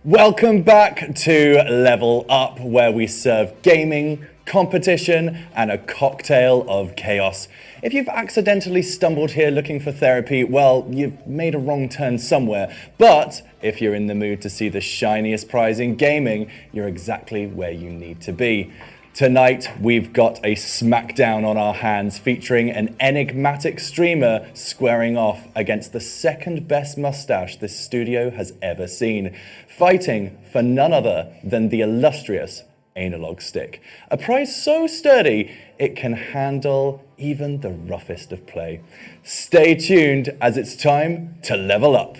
Welcome back to Level Up, where we serve gaming, competition, and a cocktail of chaos. If you've accidentally stumbled here looking for therapy, well, you've made a wrong turn somewhere. But if you're in the mood to see the shiniest prize in gaming, you're exactly where you need to be. Tonight, we've got a smackdown on our hands featuring an enigmatic streamer squaring off against the second best mustache this studio has ever seen, fighting for none other than the illustrious analog stick. A prize so sturdy, it can handle even the roughest of play. Stay tuned as it's time to level up.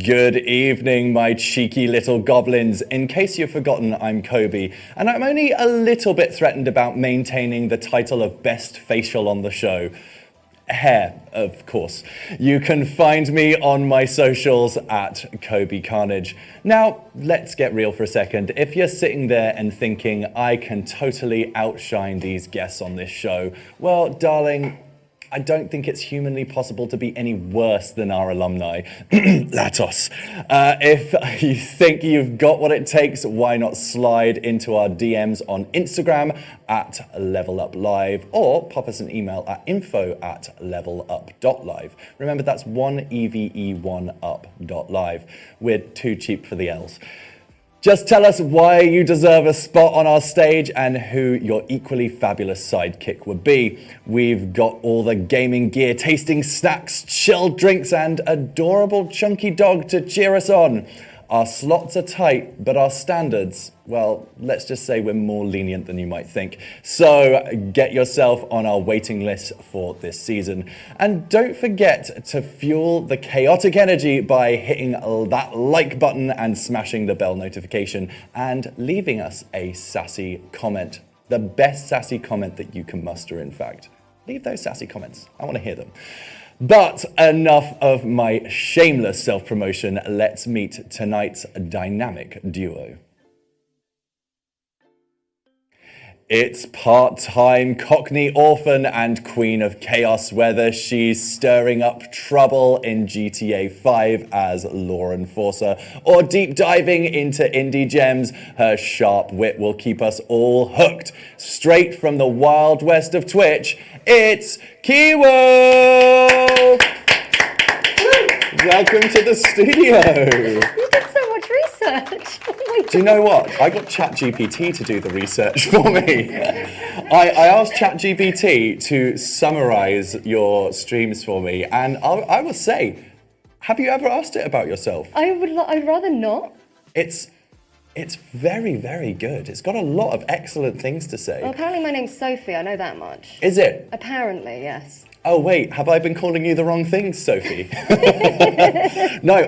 Good evening, my cheeky little goblins. In case you've forgotten, I'm Kobe, and I'm only a little bit threatened about maintaining the title of best facial on the show. Hair, of course. You can find me on my socials at Kobe Carnage. Now, let's get real for a second. If you're sitting there and thinking, I can totally outshine these guests on this show, well, darling, I don't think it's humanly possible to be any worse than our alumni. Latos. If you think you've got what it takes, why not slide into our DMs on Instagram at leveluplive or pop us an email at info@levelup.live. Remember, that's 1eve1up.live. We're too cheap for the L's. Just tell us why you deserve a spot on our stage and who your equally fabulous sidekick would be. We've got all the gaming gear, tasting snacks, chilled drinks, and adorable chunky dog to cheer us on. Our slots are tight, but our standards, well, let's just say we're more lenient than you might think. So get yourself on our waiting list for this season. And don't forget to fuel the chaotic energy by hitting that like button and smashing the bell notification and leaving us a sassy comment. The best sassy comment that you can muster, in fact. Leave those sassy comments. I want to hear them. But enough of my shameless self-promotion. Let's meet tonight's dynamic duo. It's part-time Cockney orphan and queen of chaos, whether she's stirring up trouble in GTA 5 as law enforcer or deep diving into indie gems. Her sharp wit will keep us all hooked. Straight from the wild west of Twitch, it's Kiwo! Welcome to the studio. You did so much research. Do you know what? I got ChatGPT to do the research for me. I asked ChatGPT to summarize your streams for me, and I will say, have you ever asked it about yourself? I'd rather not. It's very, very good. It's got a lot of excellent things to say. Well, apparently my name's Sophie, I know that much. Is it? Apparently, yes. Oh, wait, have I been calling you the wrong things, Sophie? No,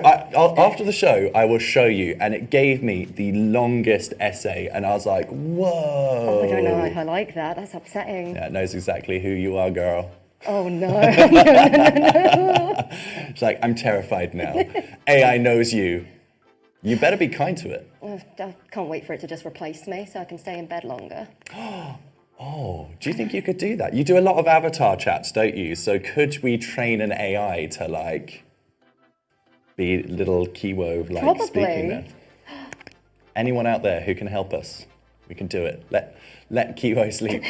after the show, I will show you, and it gave me the longest essay, and I was like, whoa. Oh, I don't know if I like that. That's upsetting. Yeah, it knows exactly who you are, girl. Oh, no. No. She's like, I'm terrified now. AI knows you. You better be kind to it. I can't wait for it to just replace me so I can stay in bed longer. Oh, do you think you could do that? You do a lot of avatar chats, don't you? So could we train an AI to, like, be little Kiwo, like, Probably. speaking there? Anyone out there who can help us? We can do it. Let Kiwo sleep.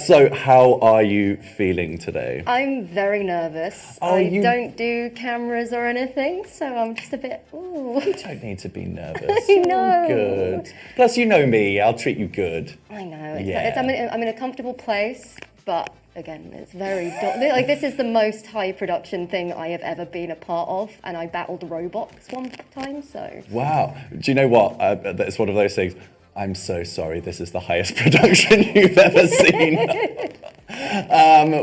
So how are you feeling today? I'm very nervous. I don't do cameras or anything, so I'm just a bit, ooh. You don't need to be nervous. I know. Good. Plus, you know me. I'll treat you good. I know. Yeah. I'm in a comfortable place, but again, it's very like this is the most high production thing I have ever been a part of, and I battled robots one time. So. Wow. Do you know what? It's one of those things. I'm so sorry. This is the highest production you've ever seen.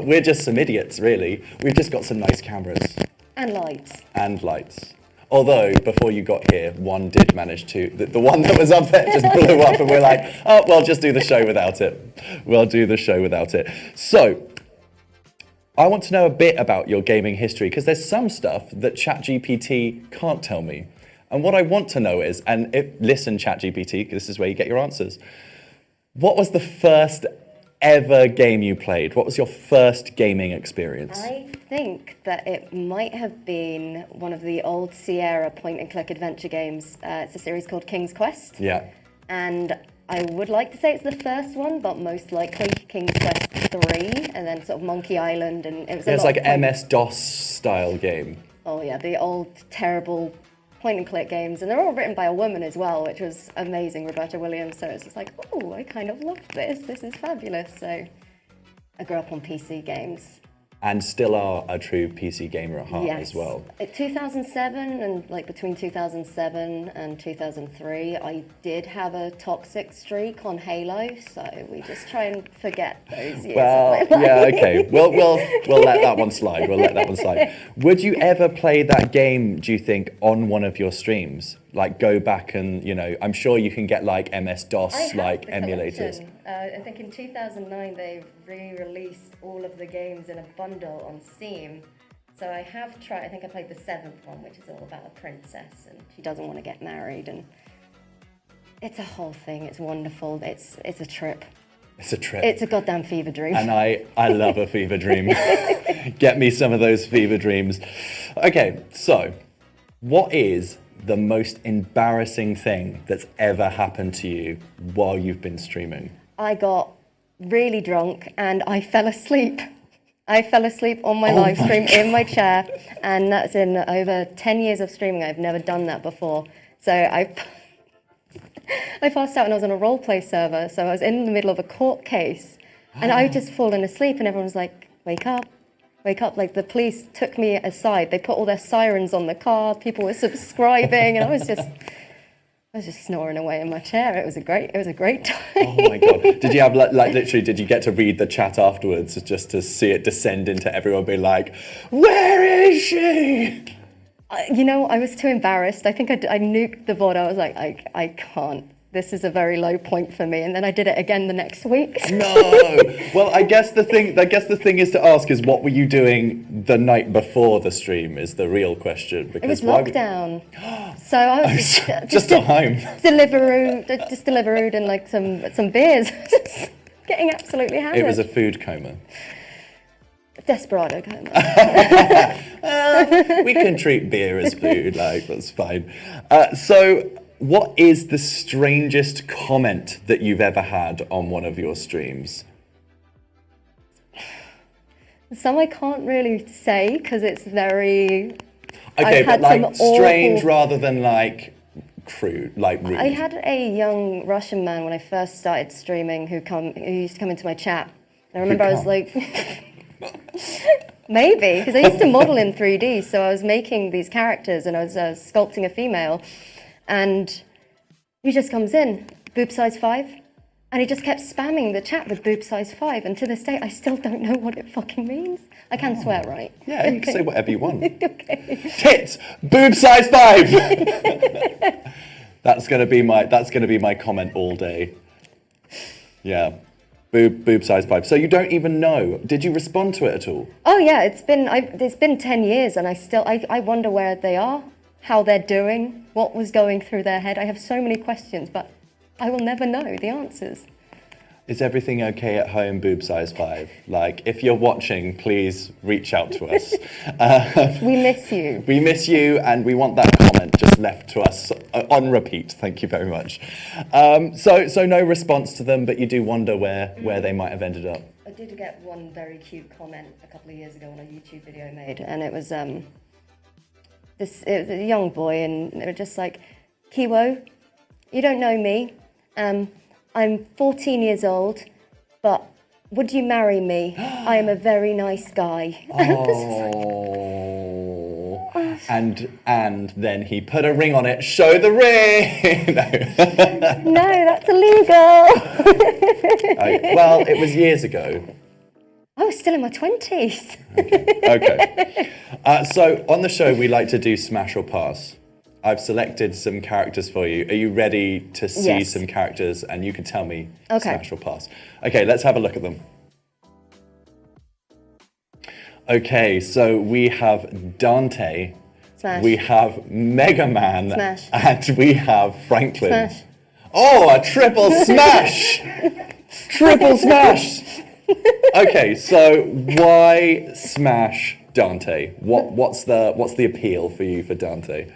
We're just some idiots, really. We've just got some nice cameras. And lights. And lights. Although, before you got here, one did manage to, the one that was up there just blew up, and we're like, oh, well, just do the show without it. We'll do the show without it. So, I want to know a bit about your gaming history, because there's some stuff that ChatGPT can't tell me. And what I want to know is, listen ChatGPT, this is where you get your answers. What was the first ever game you played? What was your first gaming experience? I think that it might have been one of the old Sierra point-and-click adventure games. It's a series called King's Quest. Yeah. And I would like to say it's the first one, but most likely King's Quest 3, and then sort of Monkey Island, and it was It's like MS-DOS style game. Oh yeah, the old terrible point-and-click games, and they're all written by a woman as well, which was amazing, Roberta Williams. So it's just like, oh, I kind of love this. This is fabulous. So I grew up on PC games. And still are a true PC gamer at heart as well. 2007 and like between 2007 and 2003, I did have a toxic streak on Halo, so we just try and forget those years. Well, of my life. yeah, okay. We'll let that one slide. We'll let that one slide. Would you ever play that game, do you think, on one of your streams? Like go back and, you know, I'm sure you can get like MS-DOS like emulators. I think in 2009 they re-released all of the games in a bundle on Steam. So I have tried, I think I played the 7th one, which is all about a princess and she doesn't want to get married, and it's a whole thing. It's wonderful. It's a trip. It's a trip. It's a goddamn fever dream. And I love a fever dream. Get me some of those fever dreams. Okay, so what is the most embarrassing thing that's ever happened to you while you've been streaming? I got really drunk and I fell asleep. I fell asleep on my live stream in my chair, and that's in over 10 years of streaming. I've never done that before. So I passed out and I was on a roleplay server, so I was in the middle of a court case and I just fallen asleep and everyone was like, wake up. Wake up, like the police took me aside. They put all their sirens on the car, people were subscribing, and I was just snoring away in my chair. It was a great time. Oh my God. Did you have, like literally, did you get to read the chat afterwards just to see it descend into everyone being like, where is she? You know, I was too embarrassed. I think I nuked the VOD. I was like, I can't. This is a very low point for me, and then I did it again the next week. No. Well, I guess the thing is to ask is, what were you doing the night before the stream? Is the real question. Because it was lockdown, so I was just at home. Deliveroo and like some beers, just getting absolutely hammered. It was a food coma. Desperado coma. We can treat beer as food, like that's fine. So. What is the strangest comment that you've ever had on one of your streams? Some I can't really say because it's very... Okay, but like strange rather than like crude, like rude. I had a young Russian man when I first started streaming who used to come into my chat. And I remember I was like... Maybe, because I used to model in 3D, so I was making these characters and I was sculpting a female. And he just comes in, boob size 5, and he just kept spamming the chat with boob size 5, and to this day I still don't know what it fucking means. I can swear, right? Yeah, you can say whatever you want. Okay. Tits, boob size 5. That's gonna be my comment all day. Yeah. Boob size 5. So you don't even know. Did you respond to it at all? Oh yeah, it's been 10 years and I wonder where they are. How they're doing, what was going through their head. I have so many questions, but I will never know the answers. Is everything okay at home, boob size 5? Like, if you're watching, please reach out to us. We miss you. We miss you, and we want that comment just left to us on repeat. Thank you very much. So no response to them, but you do wonder where they might have ended up. I did get one very cute comment a couple of years ago on a YouTube video I made, and it was it was a young boy, and they were just like, Kiwo, you don't know me. I'm 14 years old, but would you marry me? I am a very nice guy. Oh. And then he put a ring on it. Show the ring. No, that's illegal. Well, it was years ago. I was still in my 20s. Okay. So on the show, we like to do smash or pass. I've selected some characters for you. Are you ready to see some characters? And you can tell me smash or pass. Okay, let's have a look at them. Okay, so we have Dante, Smash. we have Mega Man, Smash. and we have Franklin. Smash. Oh, a triple smash! Triple smash! Okay, so why smash Dante? What's the appeal for you for Dante?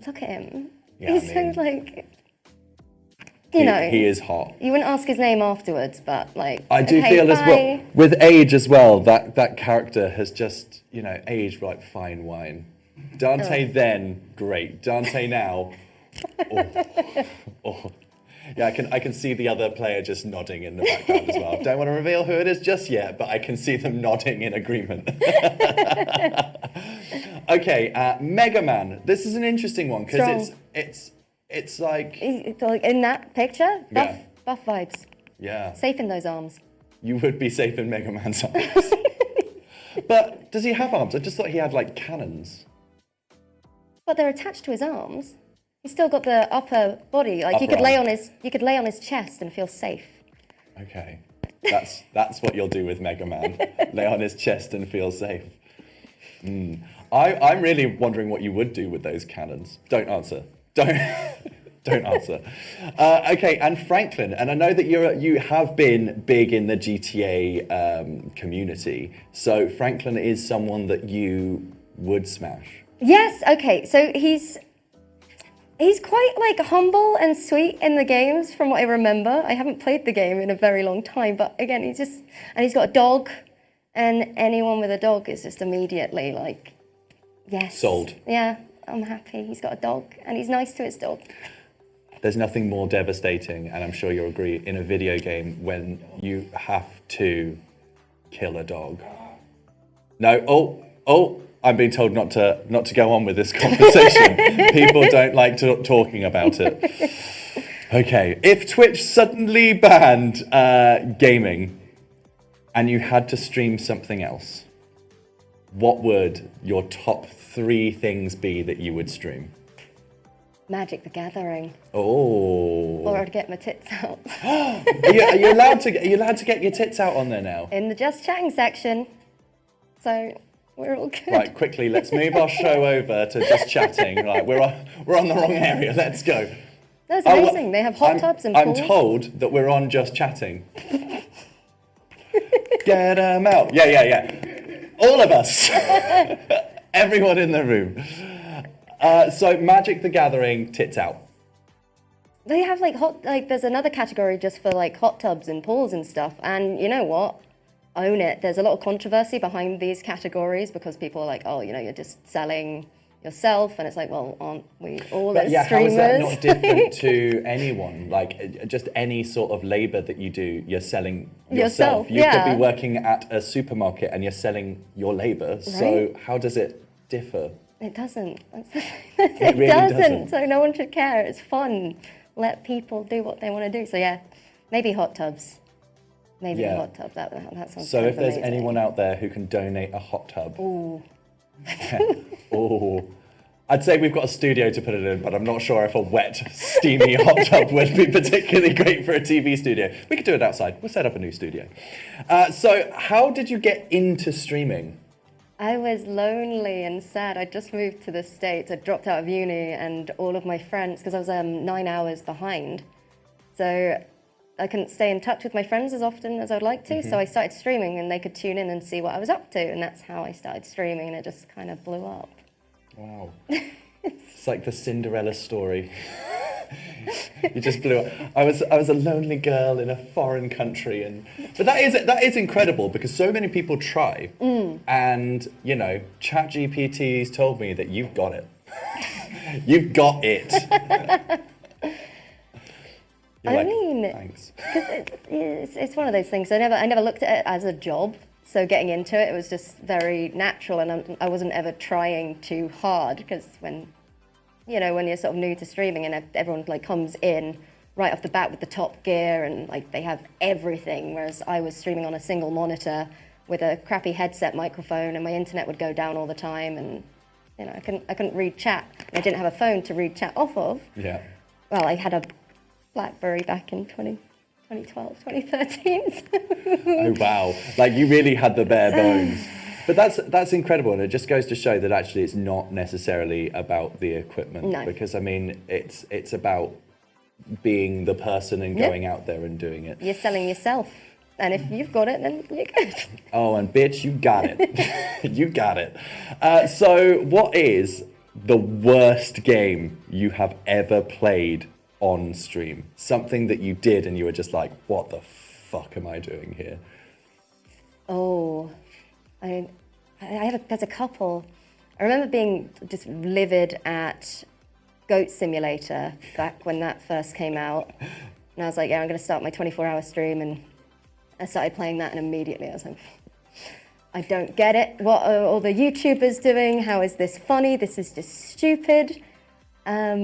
Look at him. Yeah, He's I mean, so like, he is hot. You wouldn't ask his name afterwards, but like. I do okay, feel as well, bye. with age as well, that character has just, aged like fine wine. Dante then, great. Dante now, oh. Yeah, I can see the other player just nodding in the background as well. Don't want to reveal who it is just yet, but I can see them nodding in agreement. Okay, Mega Man. This is an interesting one because it's like in that picture, buff vibes. Yeah. Safe in those arms. You would be safe in Mega Man's arms. But does he have arms? I just thought he had like cannons. But they're attached to his arms. He's still got the upper body. Like you Upper could lay on his chest and feel safe. Okay, that's what you'll do with Mega Man. Lay on his chest and feel safe. I'm really wondering what you would do with those cannons. Don't answer. Don't answer. Okay, and Franklin, and I know that you have been big in the GTA community. So Franklin is someone that you would smash. Yes. Okay. So he's quite like humble and sweet in the games from what I remember. I haven't played the game in a very long time, but again, he's got a dog, and anyone with a dog is just immediately like, yes. Sold. Yeah, I'm happy. He's got a dog and he's nice to his dog. There's nothing more devastating, and I'm sure you'll agree, in a video game when you have to kill a dog. No, I'm being told not to go on with this conversation. People don't like talking about it. Okay, if Twitch suddenly banned gaming and you had to stream something else, what would your top 3 things be that you would stream? Magic the Gathering. Oh. Or I'd get my tits out. Are you allowed to get your tits out on there now? In the just chatting section. So we're all good. Right, quickly, let's move our show over to just chatting. Right, we're on the wrong area. Let's go. That's amazing. They have hot tubs and pools. I'm told that we're on just chatting. Get them out. Yeah. All of us. Everyone in the room. So Magic the Gathering, tits out. They have there's another category just for like hot tubs and pools and stuff. And you know what? Own it. There's a lot of controversy behind these categories because people are like, oh, you're just selling yourself. And it's like, well, aren't we all as streamers? How is that not different to anyone? Like just any sort of labor that you do, you're selling yourself. You could be working at a supermarket and you're selling your labor. Right? So how does it differ? It doesn't. It really doesn't. So no one should care. It's fun. Let people do what they want to do. So yeah, maybe hot tubs. Maybe a hot tub. That sounds. So if there's amazing. anyone out there who can donate a hot tub. Ooh. Oh. I'd say we've got a studio to put it in, but I'm not sure if a wet, steamy hot tub would be particularly great for a TV studio. We could do it outside. We'll set up a new studio. So how did you get into streaming? I was lonely and sad. I just moved to the States. I dropped out of uni and all of my friends, because I was 9 hours behind. So I couldn't stay in touch with my friends as often as I'd like to. So I started streaming and they could tune in and see what I was up to. And that's how I started streaming, and it just kind of blew up. Wow. It's like the Cinderella story. You just blew up. I was a lonely girl in a foreign country, but that is incredible because so many people try, and ChatGPT's told me that you've got it. You've got it. Thanks. It's one of those things. I never looked at it as a job. So getting into it was just very natural, and I wasn't ever trying too hard because when you're sort of new to streaming and everyone comes in right off the bat with the top gear and they have everything, whereas I was streaming on a single monitor with a crappy headset microphone and my internet would go down all the time, and I couldn't read chat. And I didn't have a phone to read chat off of. Yeah. Well, I had a BlackBerry back in 2012, 2013. Oh wow! You really had the bare bones. But that's incredible, and it just goes to show that actually it's not necessarily about the equipment. No. Because I mean, it's about being the person and going out there and doing it. You're selling yourself. And if you've got it, then you're good. Oh, and bitch, you got it. You got it. So what is the worst game you have ever played on stream? Something that you did and you were just like, what the fuck am I doing here? Oh, there's a couple. I remember being just livid at Goat Simulator back when that first came out. And I was like, yeah, I'm going to start my 24-hour stream. And I started playing that, and immediately I was like, I don't get it. What are all the YouTubers doing? How is this funny? This is just stupid. I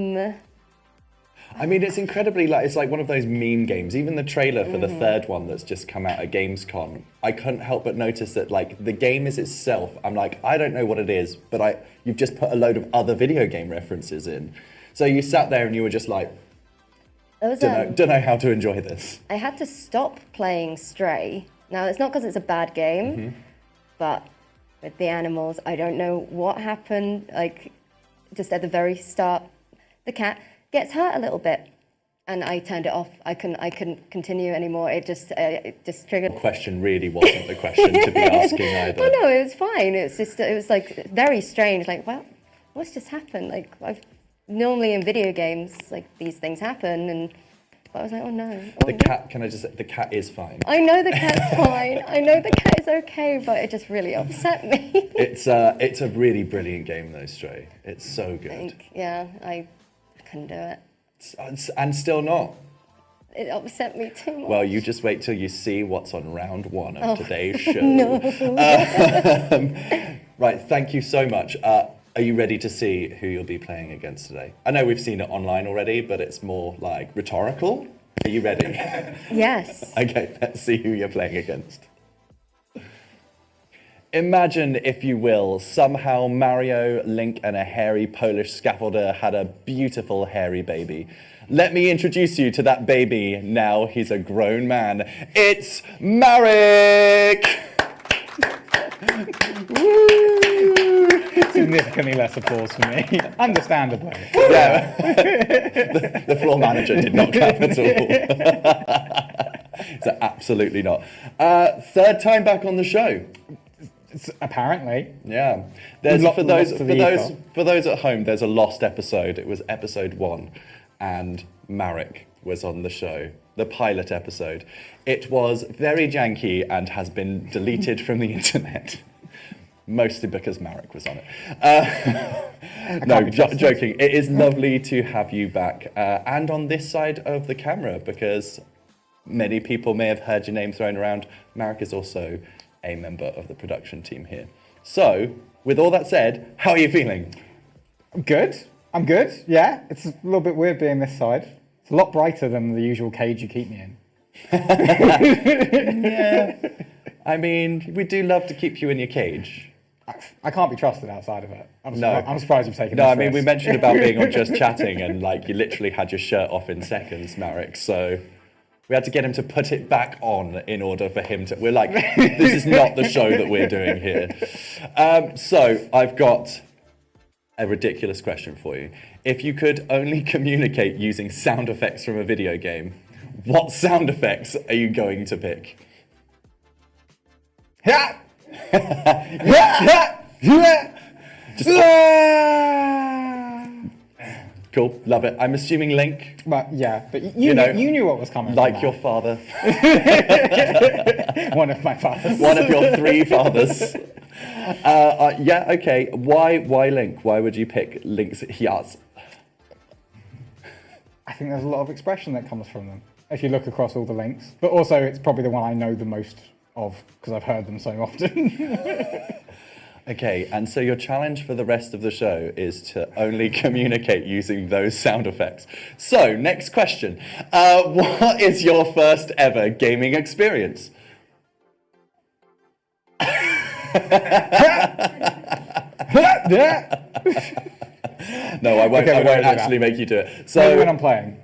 mean, it's incredibly it's like one of those meme games. Even the trailer for the third one that's just come out at Gamescom, I couldn't help but notice that like the game is itself. I'm like, I don't know what it is, but you've just put a load of other video game references in. So you sat there and you were just like, don't know how to enjoy this. I had to stop playing Stray. Now, it's not because it's a bad game, but with the animals, I don't know what happened. Like, just at the very start, the cat gets hurt a little bit, and I turned it off. I couldn't continue anymore. It just triggered. The question really wasn't the question to be asking either. Oh no, it was fine. It was like very strange. Like, well, what's just happened? Like, normally in video games, like these things happen, but I was like, oh no. The cat, can I just say, the cat is fine. I know the cat's fine. I know the cat is okay, but it just really upset me. It's a really brilliant game though, Stray. It's so good. I couldn't do it. And still not. It upset me too much. Well, you just wait till you see what's on round one of today's show. No. Right, thank you so much. Are you ready to see who you'll be playing against today? I know we've seen it online already, but it's more like rhetorical. Are you ready? Yes. Okay, let's see who you're playing against. Imagine, if you will, somehow Mario, Link, and a hairy Polish scaffolder had a beautiful hairy baby. Let me introduce you to that baby. Now he's a grown man. It's Marek! Significantly less applause for me. Understandably. Yeah. The floor manager did not clap at all. So absolutely not. Third time back on the show. Apparently. Yeah. There's for those at home, there's a lost episode. It was episode 1, and Marek was on the show, the pilot episode. It was very janky and has been deleted from the internet. Mostly because Marek was on it. No, joking. It is lovely to have you back, and on this side of the camera, because many people may have heard your name thrown around. Marek is also a member of the production team here. So, with all that said, how are you feeling? I'm good. Yeah, it's a little bit weird being this side. It's a lot brighter than the usual cage you keep me in. Yeah. I mean, we do love to keep you in your cage. I can't be trusted outside of it. I'm surprised you've taken No, this I mean, we risk. mentioned about being on Just Chatting, and like you literally had your shirt off in seconds, Marek. So we had to get him to put it back on in order for him to. We're like, this is not the show that we're doing here. So I've got a ridiculous question for you. If you could only communicate using sound effects from a video game, what sound effects are you going to pick? Cool, love it. I'm assuming Link. But yeah, but you knew what was coming. Like your father. One of my fathers. One of your 3 fathers. Yeah, okay. Why Link? Why would you pick Link's Hyas? I think there's a lot of expression that comes from them, if you look across all the links. But also, it's probably the one I know the most of, because I've heard them so often. Okay, and so your challenge for the rest of the show is to only communicate using those sound effects. So, next question. What is your first ever gaming experience? No, I won't actually make you do it. So maybe when I'm playing.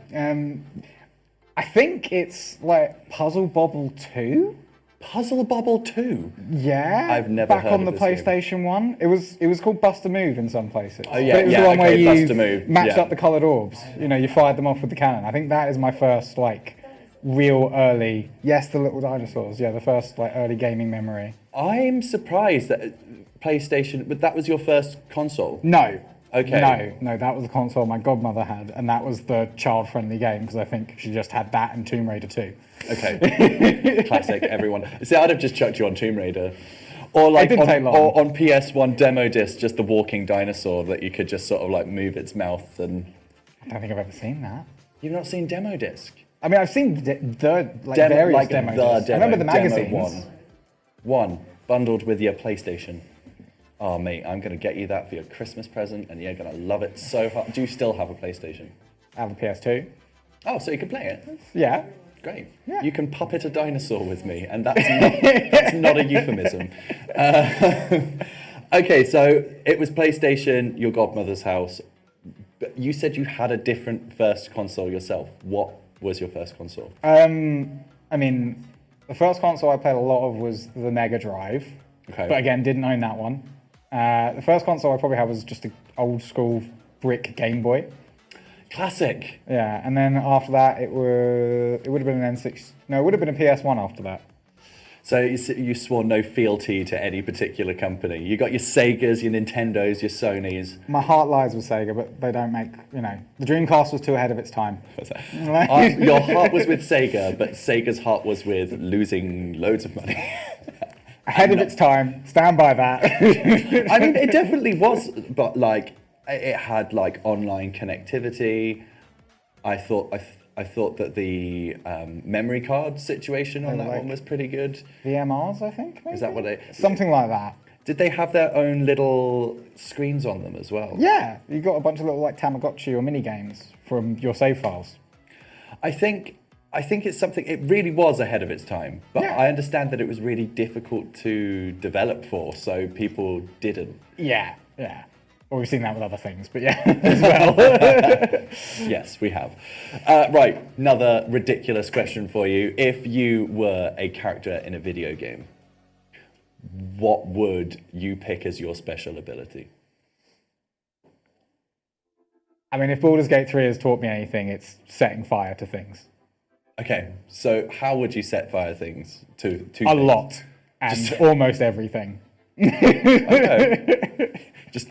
I think it's like Puzzle Bobble 2. Puzzle Bobble 2? Yeah, I've never back heard on of the this PlayStation 1. It was called Bust a Move in some places. Oh, yeah, but it was yeah, the one okay, where Bust a you Move, matched yeah. up the coloured orbs. You know, you fired them off with the cannon. I think that is my first like real early. Yes, the little dinosaurs. Yeah, the first like early gaming memory. I'm surprised that PlayStation, but that was your first console? No. Okay. No, that was the console my godmother had, and that was the child-friendly game because I think she just had that and Tomb Raider 2. Okay. Classic, everyone. See, I'd have just chucked you on Tomb Raider. Or like didn't take long. or on PS1 demo disc, just the walking dinosaur that you could just sort of like move its mouth and... I don't think I've ever seen that. You've not seen demo disc? I mean, I've seen the like Demo, various like demos. the demo, I remember the demo magazines. one, bundled with your PlayStation. Oh, mate, I'm going to get you that for your Christmas present, and you're going to love it so hard. Do you still have a PlayStation? I have a PS2. Oh, so you can play it? Yeah. Great. Yeah. You can puppet a dinosaur with me, and that's not a euphemism. Okay, so it was PlayStation, your godmother's house. But you said you had a different first console yourself. What was your first console? I mean, the first console I played a lot of was the Mega Drive. Okay. But again, didn't own that one. The first console I probably had was just an old school brick Game Boy. Classic. Yeah, and then after that, it would have been an N6. No, it would have been a PS1 after that. So you swore no fealty to any particular company. You got your Segas, your Nintendos, your Sonys. My heart lies with Sega, but they don't make, you know, the Dreamcast was too ahead of its time. Your heart was with Sega, but Sega's heart was with losing loads of money. Ahead of its time, stand by that. I mean, it definitely was, but like, it had like online connectivity. I thought that the memory card situation on that like one was pretty good. VMRs, I think, maybe? Is that what they... Something like that. Did they have their own little screens on them as well? Yeah, you got a bunch of little like Tamagotchi or mini games from your save files. I think it's something, it really was ahead of its time, but Yeah. I understand that it was really difficult to develop for, so people didn't. Yeah. Well, we've seen that with other things, but yeah, as well. Yes, we have. Right, another ridiculous question for you. If you were a character in a video game, what would you pick as your special ability? I mean, if Baldur's Gate 3 has taught me anything, it's setting fire to things. Okay, so how would you set fire things to A things? lot. And almost everything. Okay. Just...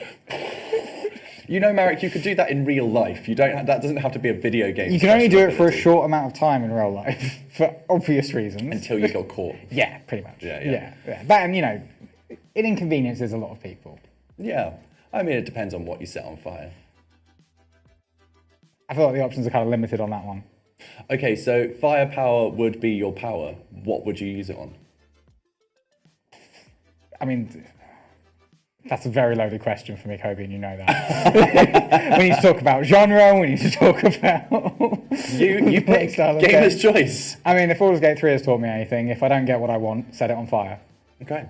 You know, Marek, you could do that in real life. You don't. That doesn't have to be a video game. You can only do special it for a ability short amount of time in real life, for obvious reasons. until you got caught. Yeah, pretty much. Yeah. That, and, you know, it inconveniences a lot of people. Yeah, I mean, it depends on what you set on fire. I feel like the options are kind of limited on that one. Okay, so firepower would be your power. What would you use it on? I mean, that's a very loaded question for me, Kobe, and you know that. We need to talk about genre, we need to talk about... You pick. style of Gamer's game. choice. I mean, if Baldur's Gate 3 has taught me anything, if I don't get what I want, set it on fire. Okay.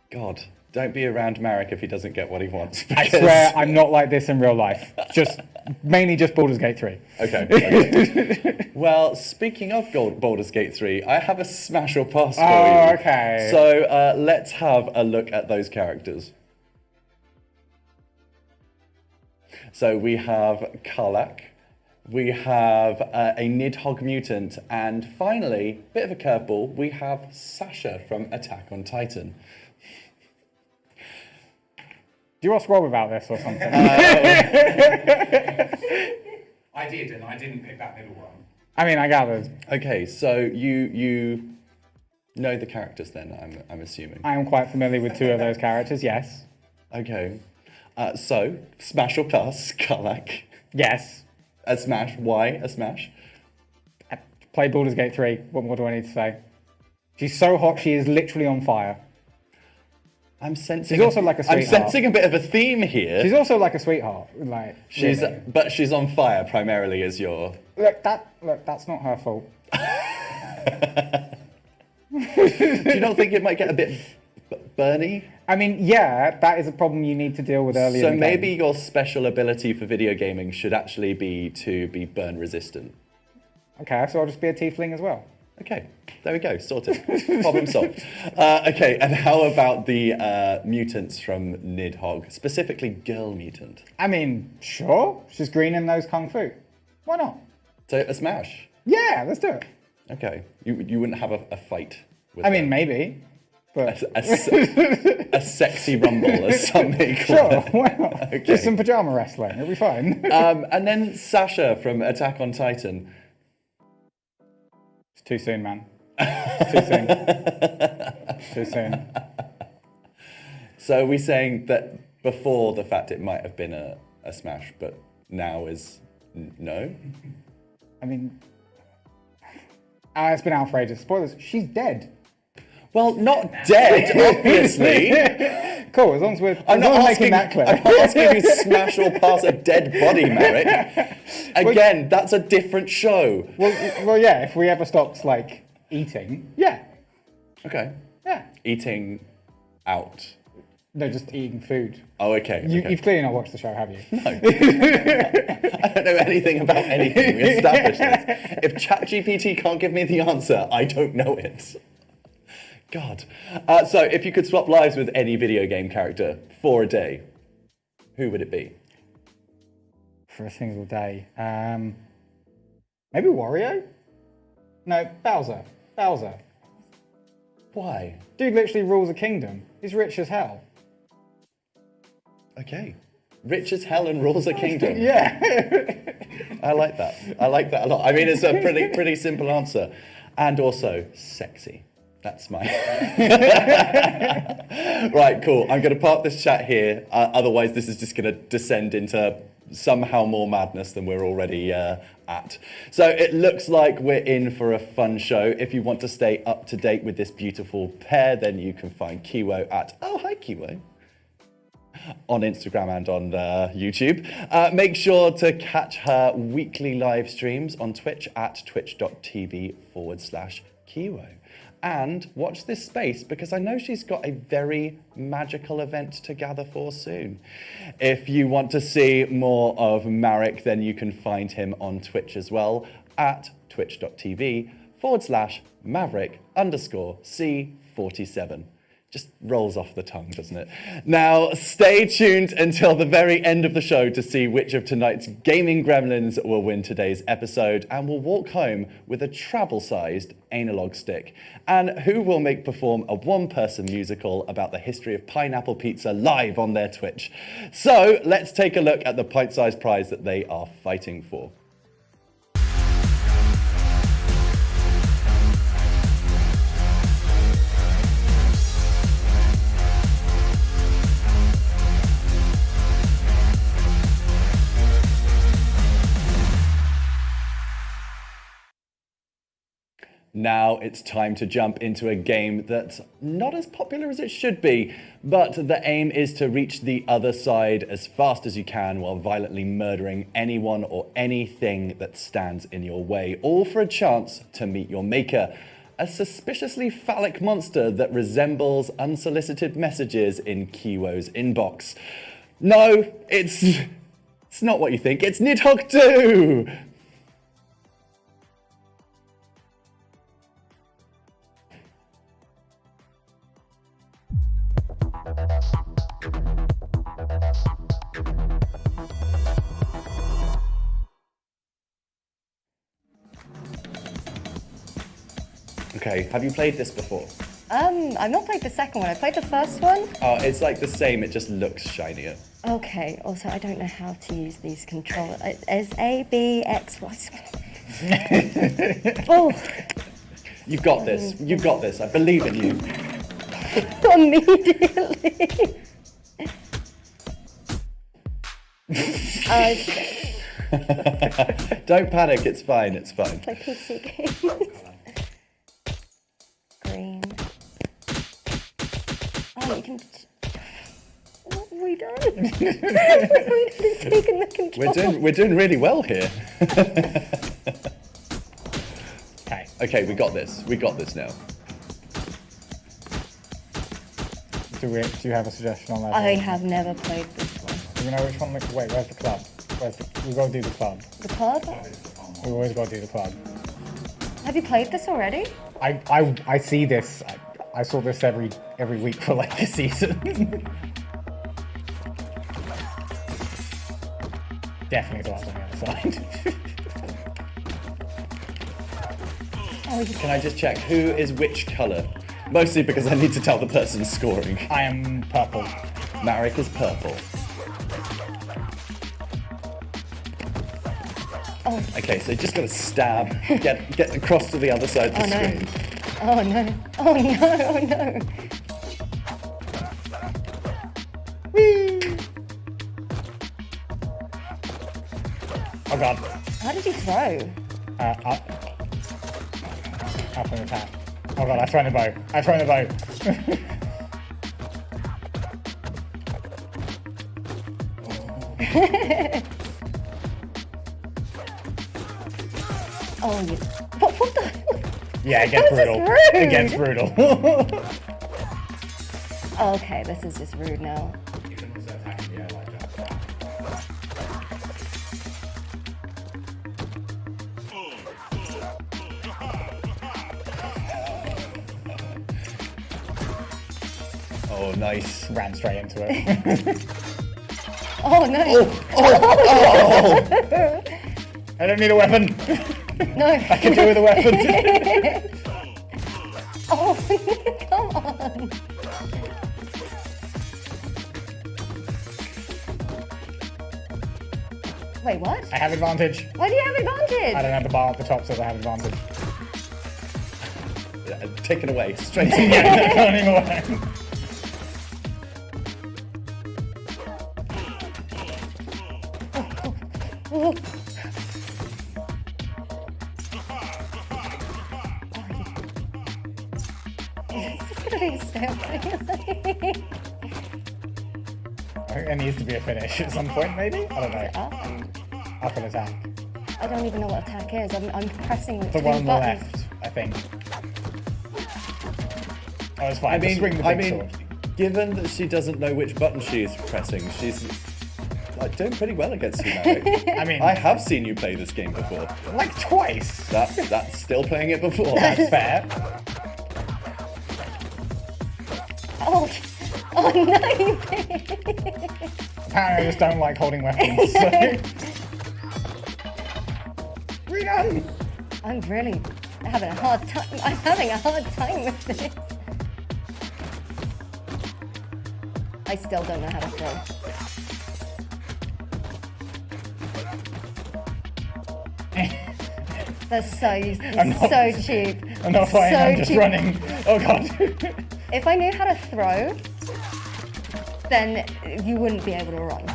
God, don't be around Marek if he doesn't get what he wants. I swear I'm not like this in real life. Mainly just Baldur's Gate 3. Okay. Well, speaking of Baldur's Gate 3, I have a smash or pass for you. Oh, okay. So let's have a look at those characters. So we have Karlach, we have a Nidhogg mutant, and finally, bit of a curveball, we have Sasha from Attack on Titan. Do you ask Rob about this or something? I did, and I didn't pick that middle one. I mean, I gathered. Okay, so you know the characters then, I'm assuming. I am quite familiar with two of those characters, yes. Okay, so smash or pass, Karlach. Yes. A smash. Why a smash? I played Baldur's Gate 3. What more do I need to say? She's so hot, she is literally on fire. I'm sensing. She's also like a I'm sweetheart. sensing a bit of a theme here. She's also like a sweetheart. Like really. But she's on fire primarily as your. Look, that's not her fault. Do you not think it might get a bit burny? I mean, yeah, that is a problem you need to deal with earlier. So in the maybe game. your special ability for video gaming should actually be to be burn resistant. Okay, so I'll just be a tiefling as well. Okay, there we go, sorted. Problem solved. Okay, and how about the mutants from Nidhogg, specifically girl mutant? I mean, sure. She's green and knows kung fu. Why not? So a smash. Yeah, let's do it. Okay, you wouldn't have a fight with I mean, her? maybe. But a sexy rumble, as some may call sure, it. why not? Okay. Just some pajama wrestling. It'll be fine. And then Sasha from Attack on Titan. It's too soon, man. It's too soon. Too soon. So are we saying that before the fact it might have been a smash, but now is no? I mean, it's been out for ages. Spoilers. She's dead. Well, not dead, obviously. Cool. As long as we're I'm not making asking, that clear. I'm not asking you to smash or pass a dead body, Marek. Again, that's a different show. Well, yeah. If we ever stopped like eating, yeah, Okay. yeah. Eating out. No, just eating food. Oh, okay. Okay. You've clearly not watched the show, have you? No. I don't know anything about anything. We established this. If ChatGPT can't give me the answer, I don't know it. God. So if you could swap lives with any video game character for a day, who would it be? For a single day. Maybe Wario? No, Bowser. Bowser. Why? Dude literally rules a kingdom. He's rich as hell. Okay. Rich as hell and rules a kingdom. Yeah. I like that. I like that a lot. I mean, it's a pretty simple answer. And also, sexy. That's my... Right, cool. I'm going to park this chat here. Otherwise, this is just going to descend into somehow more madness than we're already at. So it looks like we're in for a fun show. If you want to stay up to date with this beautiful pair, then you can find Kiwo at... Oh, hi, Kiwo. On Instagram and on YouTube. Make sure to catch her weekly live streams on Twitch at twitch.tv/Kiwo. And watch this space because I know she's got a very magical event to gather for soon. If you want to see more of Marek, then you can find him on Twitch as well at twitch.tv/Maverick_C47. Just rolls off the tongue, doesn't it? Now, stay tuned until the very end of the show to see which of tonight's gaming gremlins will win today's episode and will walk home with a travel-sized analog stick, and who will make perform a one-person musical about the history of pineapple pizza live on their Twitch. So let's take a look at the pint-sized prize that they are fighting for. Now it's time to jump into a game that's not as popular as it should be, but the aim is to reach the other side as fast as you can while violently murdering anyone or anything that stands in your way, all for a chance to meet your maker, a suspiciously phallic monster that resembles unsolicited messages in Kiwo's inbox. No, it's not what you think, it's Nidhogg 2! Okay, have you played this before? I've not played the second one. I played the first one. Oh, it's like the same, it just looks shinier. Okay, also I don't know how to use these controllers. It's A, B, X, Y. Oh. You've got this, you've got this, I believe in you. Immediately. Don't panic, it's fine, it's fine. Play PC games. Green. Oh, you can... What have we done? We've taken the control. We're doing really well here. Okay. Okay, we got this now. Do you have a suggestion on that? I have never played this one. Do you know which one? Wait, where's the club? We've got to do the club. The club? We've always got to do the club. Have you played this already? I see this. I saw this every week for like a season. Definitely the last on the other side. Oh, you Can I just check who is which colour? Mostly because I need to tell the person scoring. I am purple. Marek is purple. Oh. Okay, so you just gotta stab, get across to the other side of the screen. Oh no. Oh no. Oh no. Whee! Oh god. How did you throw? Up an attack. Oh god, I've thrown the bow. I've thrown the bow. Oh, you. What the? Yeah, it gets That was brutal. just rude. It gets brutal. Okay, this is just rude now. You can also attack in the air like that. Oh, nice. Ran straight into it. Oh no. Oh! I don't need a weapon. No. I can do with a weapon. Oh, come on. Wait, what? I have advantage. Why do you have advantage? I don't have the bar at the top, so I have advantage. Taken away, straight to Yeah, running away. Oh. I think there needs to be a finish at some point, maybe? I don't know. Up an attack. I don't even know what attack is. I'm pressing The two one on the buttons. left, I think. Oh, it's fine. I Just swing the mean, big sword. given that she doesn't know which button she is pressing, she's like doing pretty well against you, Marek. I mean, I have seen you play this game before. like twice. That's still playing it before. That's fair. Oh, oh no, you Apparently, I just don't like holding weapons. So. Rerun! I'm really having a hard time. I'm having a hard time with this. I still don't know how to throw. That's so cheap. I'm not fighting, I'm just cheap. running. Oh god. If I knew how to throw, then you wouldn't be able to run.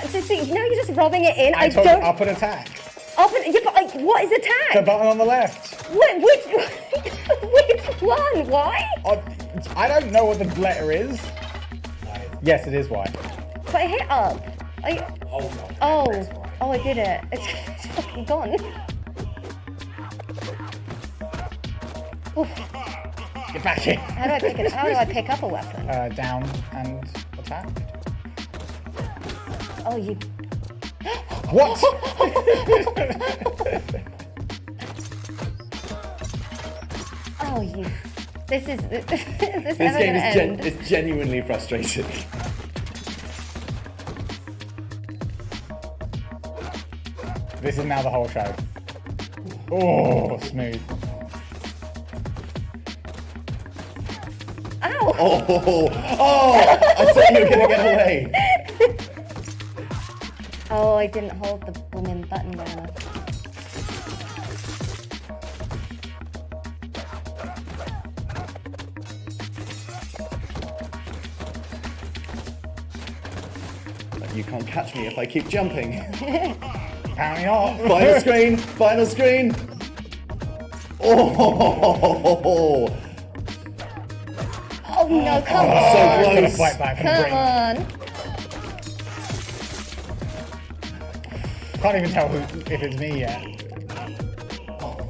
See, you know, you're just rubbing it in. I told don't. you up an attack. Yeah, but what is The attack? button on the left. Which one? Why? I don't know what the letter is. Yes, it is Y. But I hit up. Oh, I did it. It's fucking gone. Oof. Get back here. How do I pick up a weapon? Down and attack. Oh, you. What? Oh, you. This is this This ever game gonna is, end? is genuinely frustrating. This is now the whole show. Oh, smooth. Ow! Oh, I thought you were gonna get away. Oh, I didn't hold the blooming button down enough. You can't catch me if I keep jumping. Apparently not. Final screen, final screen. Oh, Oh no, come so on! I'm gonna close. fight back from the Come brink. on! Can't even tell if it's me yet.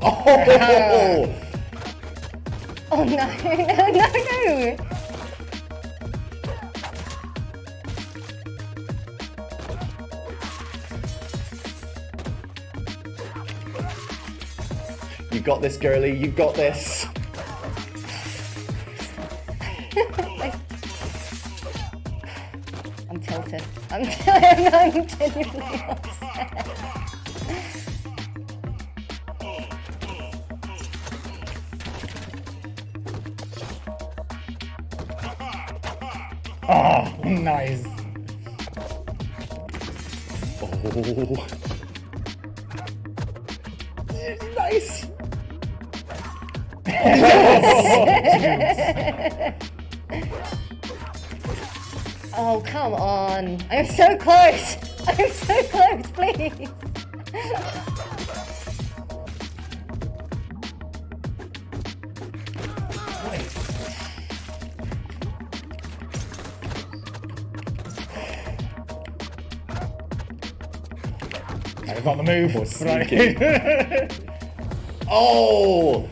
Oh, Oh no, no! You got this, girly. You got this. I'm tilted. I'm genuinely upset. Oh, nice. Oh. Nice. Oh, come on. I'm so close. I'm so close, please. I've got the move. Or sneaky. Oh!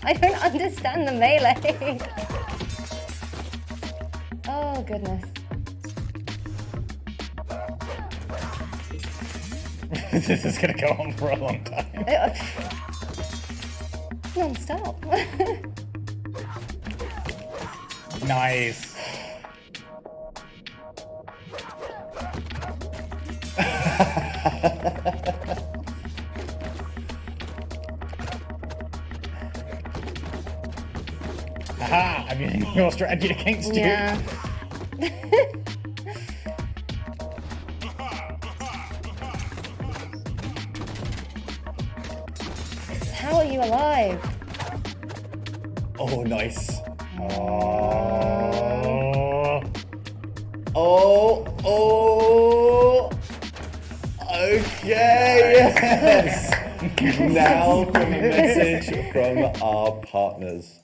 I don't understand the melee. Oh, goodness. This is gonna go on for a long time. Non-stop. Nice. Aha! I'm using your strategy against you. Yeah. How are you alive? Oh, nice. Oh. Oh. Okay, yes. Now from a message from our partners.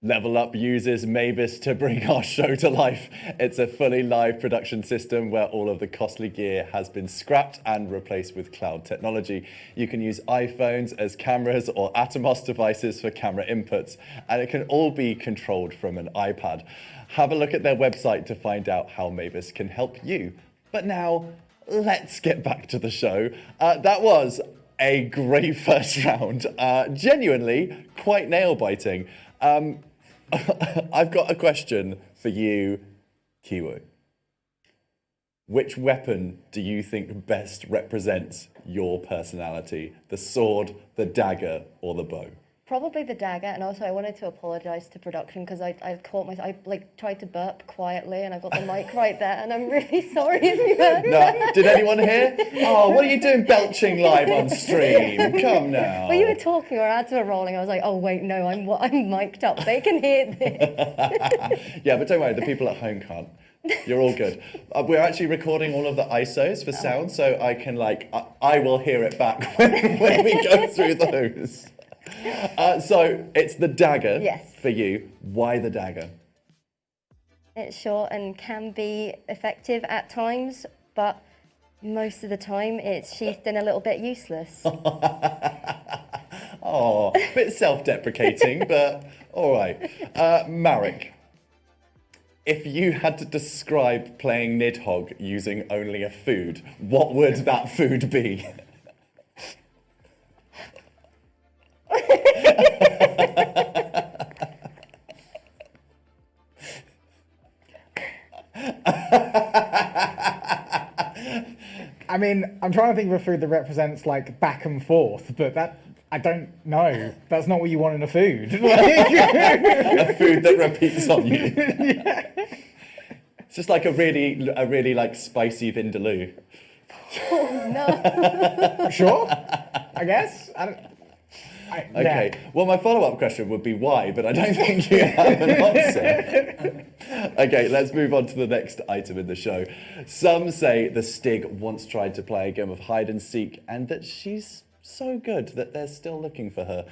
Level Up uses Mavis to bring our show to life. It's a fully live production system where all of the costly gear has been scrapped and replaced with cloud technology. You can use iPhones as cameras or Atomos devices for camera inputs, and it can all be controlled from an iPad. Have a look at their website to find out how Mavis can help you. But now, let's get back to the show. That was a great first round. Genuinely quite nail-biting. I've got a question for you, Kiwo. Which weapon do you think best represents your personality? The sword, the dagger, or the bow? Probably the dagger, and also I wanted to apologise to production because I caught myself. I tried to burp quietly, and I got the mic right there, and I'm really sorry if you heard that. No, did anyone hear? Oh, what are you doing belching live on stream? Come now. Well, you were talking, or ads were rolling. I was like, oh wait, no, I'm mic'd up. They can hear this. Yeah, but don't worry, the people at home can't. You're all good. We're actually recording all of the ISOs for sound, so I can I will hear it back when we go through those. So it's the dagger. Yes. For you. Why the dagger? It's short and can be effective at times, but most of the time it's sheathed and a little bit useless. Oh, a bit self-deprecating, but all right. Marek, if you had to describe playing Nidhogg using only a food, what would that food be? I mean, I'm trying to think of a food that represents like back and forth, but that I don't know. That's not what you want in a food. A food that repeats on you. Yeah. It's just like a really like spicy vindaloo. No. Sure, I guess. Okay. Well, my follow-up question would be why, but I don't think you have an answer. Okay, let's move on to the next item in the show. Some say the Stig once tried to play a game of hide and seek and that she's so good that they're still looking for her.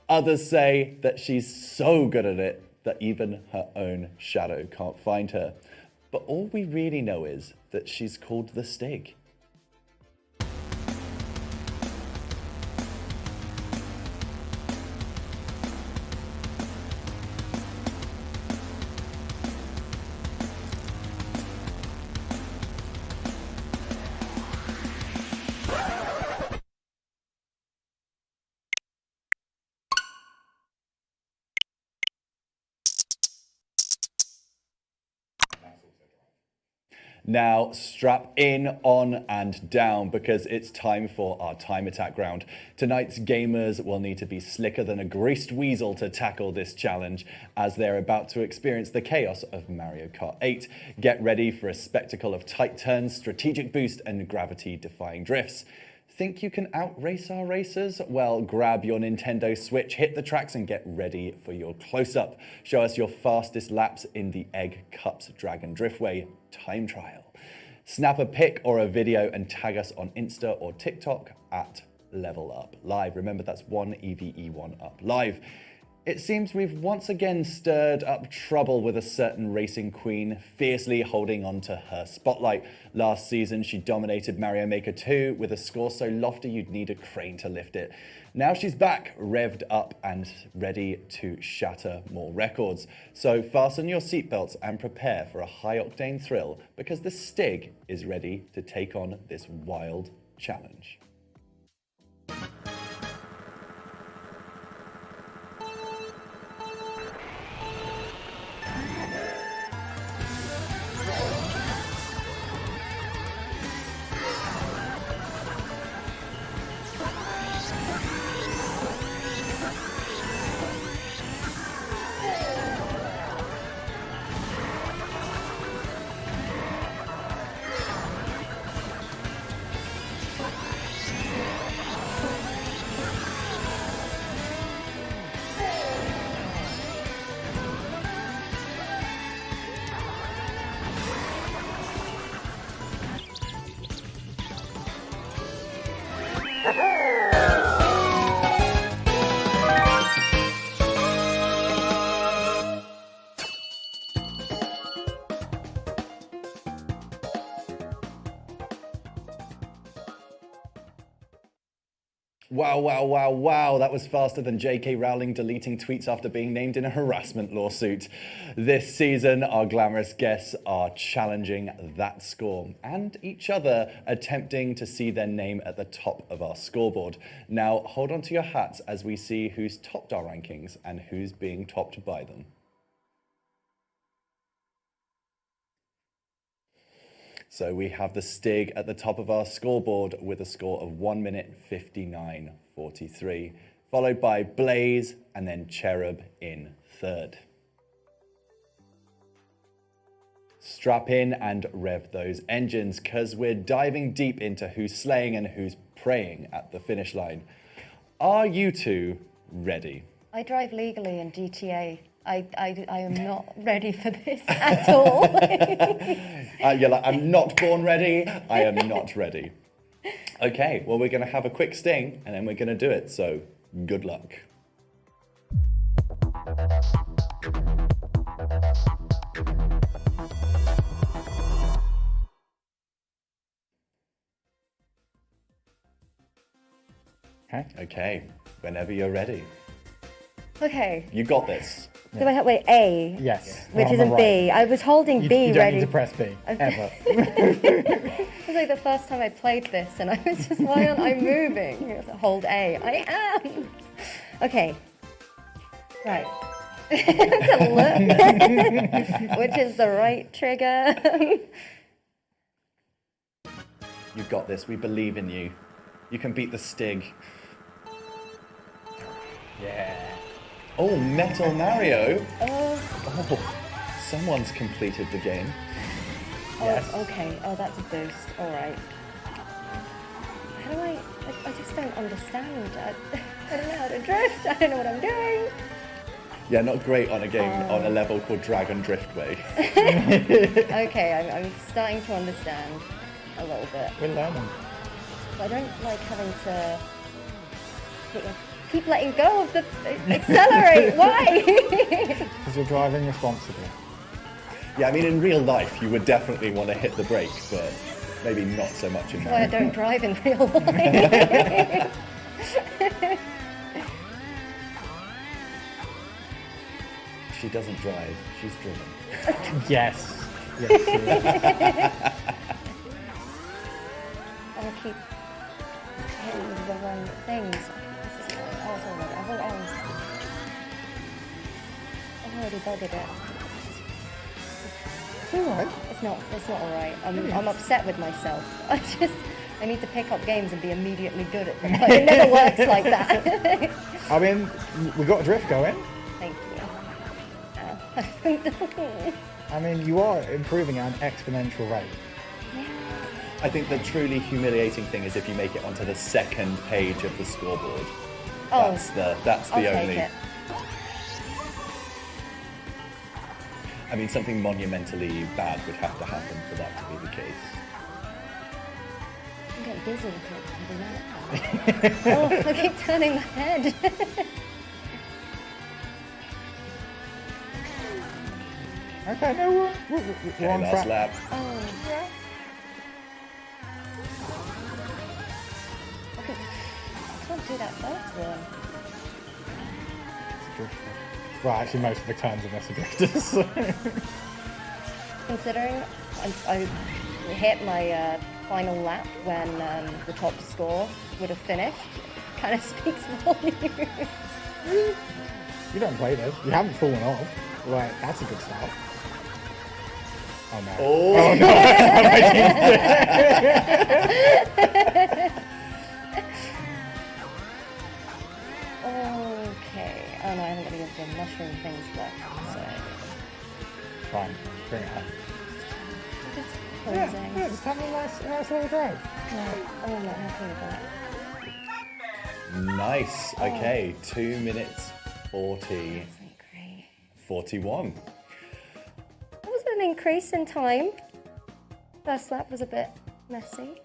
Others say that she's so good at it that even her own shadow can't find her. But all we really know is that she's called the Stig. Now, strap in, on, and down because it's time for our time attack round. Tonight's gamers will need to be slicker than a greased weasel to tackle this challenge as they're about to experience the chaos of Mario Kart 8. Get ready for a spectacle of tight turns, strategic boost, and gravity-defying drifts. Think you can outrace our racers? Well, grab your Nintendo Switch, hit the tracks, and get ready for your close-up. Show us your fastest laps in the Egg Cups Dragon Driftway time trial. Snap a pic or a video and tag us on Insta or TikTok at Level Up Live. Remember, that's 1eve1up live. It seems we've once again stirred up trouble with a certain racing queen, fiercely holding on to her spotlight. Last season, she dominated Mario Maker 2 with a score so lofty you'd need a crane to lift it. Now she's back, revved up and ready to shatter more records. So fasten your seatbelts and prepare for a high-octane thrill because the Stig is ready to take on this wild challenge. Wow, wow, wow, wow. That was faster than J.K. Rowling deleting tweets after being named in a harassment lawsuit. This season, our glamorous guests are challenging that score and each other, attempting to see their name at the top of our scoreboard. Now, hold on to your hats as we see who's topped our rankings and who's being topped by them. So we have the Stig at the top of our scoreboard with a score of 1 minute 59.43, followed by Blaze and then Cherub in third. Strap in and rev those engines because we're diving deep into who's slaying and who's praying at the finish line. Are you two ready? I drive legally in GTA. I am not ready for this at all. You're like, I'm not born ready. I am not ready. Okay, well, we're going to have a quick sting and then we're going to do it. So good luck. Okay, whenever you're ready. Okay. You got this. Do I have, wait, A? Yes. Which on the isn't right. B. I was holding B You don't ready. need to press B, ever. It was like the first time I played this and I was just, why aren't I moving? It was, hold A. I am. Okay. Right. To look. Which is the right trigger. You've got this. We believe in you. You can beat the Stig. Yeah. Oh, Metal Mario. Oh, Oh, someone's completed the game. Yes. Oh, okay. Oh, that's a boost. All right. How do I just don't understand. I don't know how to drift. I don't know what I'm doing. Yeah, not great on a game on a level called Dragon Driftway. Okay, I'm starting to understand a little bit. We're learning. But I don't like having to keep letting go of the accelerate. Why? Because you're driving responsibly. Yeah, I mean, in real life, you would definitely want to hit the brake, but maybe not so much in Why I Mario. don't drive in real life. She doesn't drive, she's driven. Yes. Yes. I'll keep hitting the wrong things. This is oh, it's already. I've already buggered it. It's alright. It's not alright. I'm upset with myself. I need to pick up games and be immediately good at them. But it never works like that. I mean, we got a drift going. Thank you. I mean, you are improving at an exponential rate. I think the truly humiliating thing is if you make it onto the second page of the scoreboard. Oh, That's the I'll take only. it. I mean, something monumentally bad would have to happen for that to be the case. I'm getting dizzy looking at that. Oh, I keep turning my head. Okay, no, we're Okay, on last track. lap. Oh, yeah. I can't do that first one. Well, actually, most of the turns in this are drifters. Considering I hit my final lap when the top score would have finished, kind of speaks volumes. You don't play this. You haven't fallen off. Like, that's a good start. Oh no. Oh, no. Okay. Oh no, I haven't got any of the mushroom things left, so Fine. Bring it home. just Yeah, closing. just have a nice little drive. No, I'm not happy with that. nice. Okay, 2 minutes 40, That's not great. 41. That was an increase in time. First lap was a bit messy.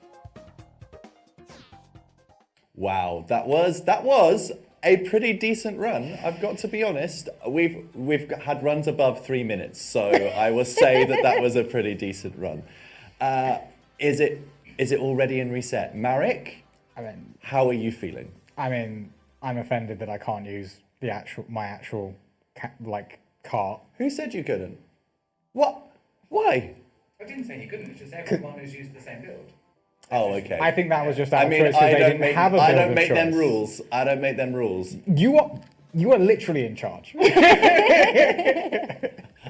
Wow, that was a pretty decent run. I've got to be honest. We've had runs above 3 minutes, so I will say that was a pretty decent run. Is it already in reset, Marek? I mean, How are you feeling? I'm offended that I can't use my actual cart. Who said you couldn't? What? Why? I didn't say you couldn't, it's just everyone has used the same build. Oh, okay. I think that was just out I of mean, choice because they didn't have a build I don't of make them choice. rules. I don't make them rules. You are literally in charge.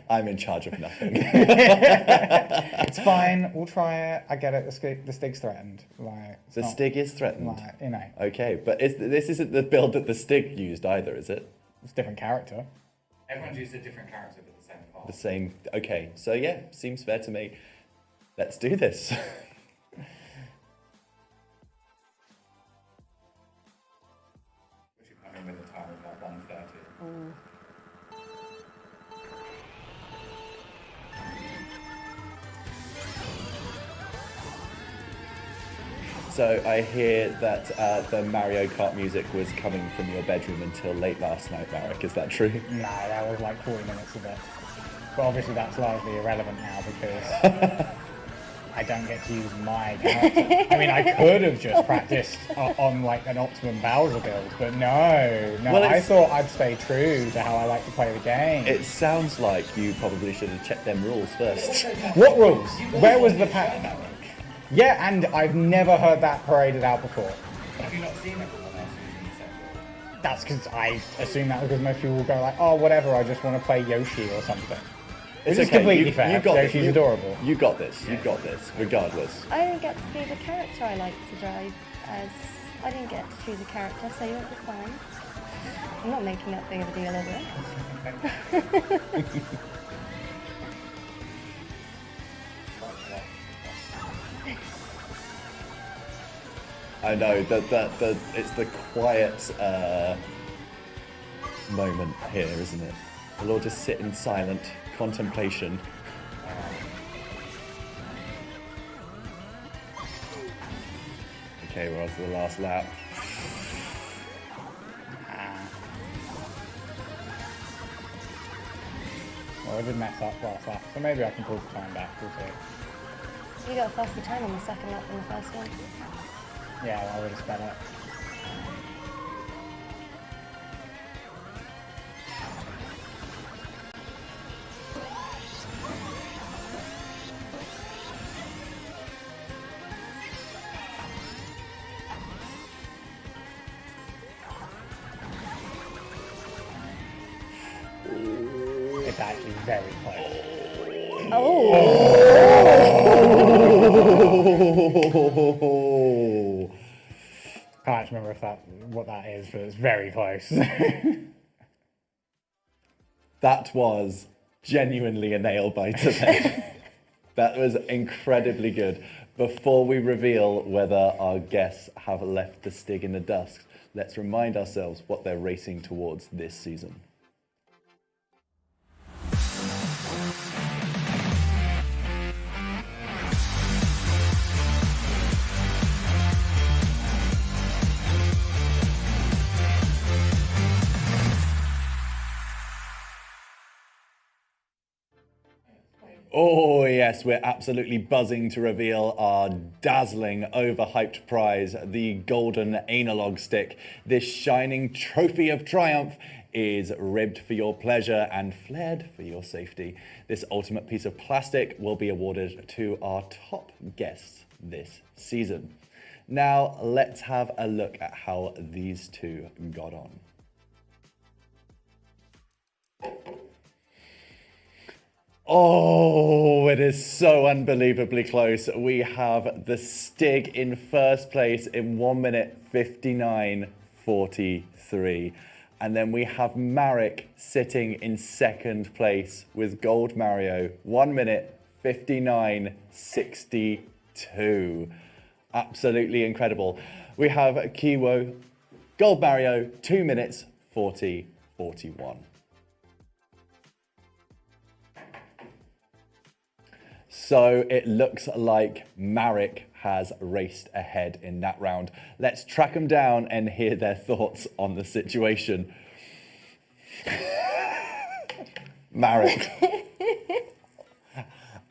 I'm in charge of nothing. It's fine. We'll try it. I get it. The Stig's threatened. It's The not- Stig is threatened. you know, Okay, but this isn't the build that the Stig used either, is it? it's a different character. Everyone's used a different character but the same part. The same. Okay, so yeah, seems fair to me. Let's do this. We should come in with a time of like 1:30. So I hear that the Mario Kart music was coming from your bedroom until late last night, Marek. Is that true? No, that was like 40 minutes of it. But obviously that's largely irrelevant now because I don't get to use my character. I mean, I could have just practiced on like an optimum Bowser build, but no. Well, I it's- thought I'd stay true to how I like to play the game. It sounds like you probably should have checked them rules first. What rules? Where was the pack? Yeah, and I've never heard that paraded out before. Have you not seen everyone else using the same build? That's because I assume that because most people will go like, oh, whatever, I just want to play Yoshi or something. Which is completely fair. You got this. Yoshi's adorable. You got this. You got this. Regardless. I didn't get to be the character I like to drive as. I didn't get to choose a character, so you'll be fine. I'm not making that big of a deal of it. I know that it's the quiet moment here, isn't it? We'll all just sit in silent contemplation. Okay, we're on to the last lap. Well, I did mess up last lap, so maybe I can pull the time back. We'll see. You got a faster time on the second lap than the first one. Yeah, well, I would have sped up. It's actually very close. Can't actually remember what that is, but it's very close. That was genuinely a nail biter then. That was incredibly good. Before we reveal whether our guests have left the Stig in the dust, let's remind ourselves what they're racing towards this season. Oh yes, we're absolutely buzzing to reveal our dazzling, overhyped prize, the golden analog stick. This shining trophy of triumph is ribbed for your pleasure and flared for your safety. This ultimate piece of plastic will be awarded to our top guests this season. Now let's have a look at how these two got on. Oh, it is so unbelievably close. We have the Stig in first place in 1 minute 59:43. And then we have Marek sitting in second place with Gold Mario, 1 minute 59:62. Absolutely incredible. We have Kiwo, Gold Mario, 2 minutes 40:41. So it looks like Marek has raced ahead in that round. Let's track them down and hear their thoughts on the situation. Marek.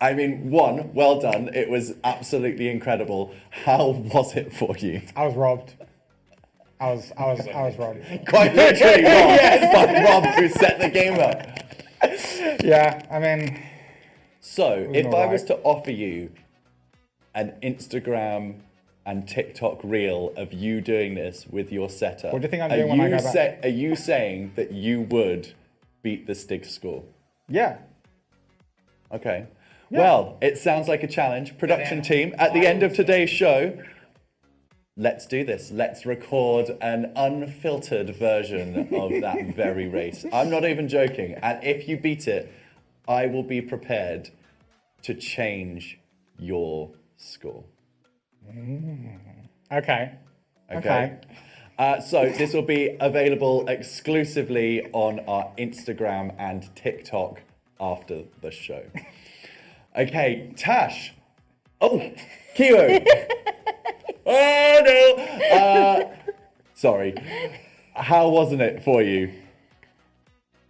I mean, one, well done. It was absolutely incredible. How was it for you? I was robbed. I was robbed. Quite literally robbed by Rob, who set the game up. Yeah, I mean... So, if I was to offer you an Instagram and TikTok reel of you doing this with your setup, What do you think I'm doing when I go back? Are you saying that you would beat the Stig score? Yeah. Okay. Well, it sounds like a challenge. Production team, at the end of today's show, let's do this. Let's record an unfiltered version of that very race. I'm not even joking. And if you beat it, I will be prepared to change your score. Okay. So this will be available exclusively on our Instagram and TikTok after the show. Okay, Tash. Oh, Kiwo. Oh no. Sorry. How wasn't it for you?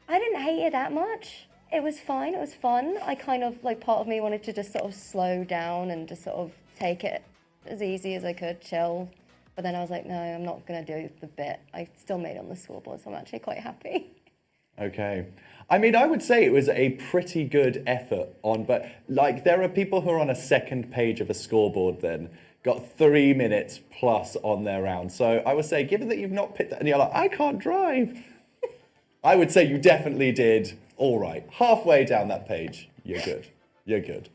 I didn't hate it that much. It was fine, it was fun. I kind of, like, part of me wanted to just sort of slow down and just sort of take it as easy as I could, chill. But then I was like, no, I'm not going to do the bit. I still made it on the scoreboard, so I'm actually quite happy. Okay. I mean, I would say it was a pretty good effort on, but like there are people who are on a second page of a scoreboard then, got 3 minutes plus on their round. So I would say, given that you've not picked that, and you're like, I can't drive. I would say you definitely did all right. Halfway down that page, you're good. You're good.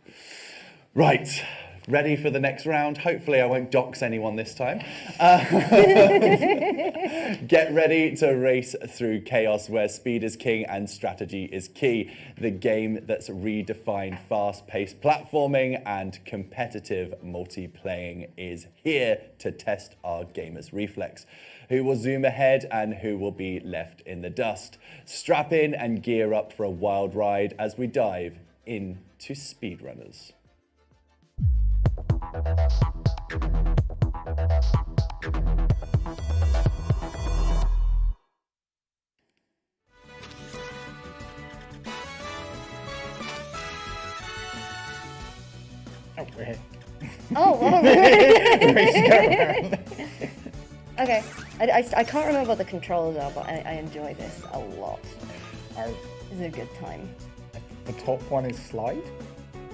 Right. Ready for the next round? Hopefully I won't dox anyone this time. Get ready to race through chaos where speed is king and strategy is key. The game that's redefined fast-paced platforming and competitive multiplaying is here to test our gamers' reflex. Who will zoom ahead and who will be left in the dust? Strap in and gear up for a wild ride as we dive into Speedrunners. Oh, we're here. Oh, wow. Race go around. Okay, I can't remember what the controls are, but I enjoy this a lot. Oh, This is a good time. the top one is slide.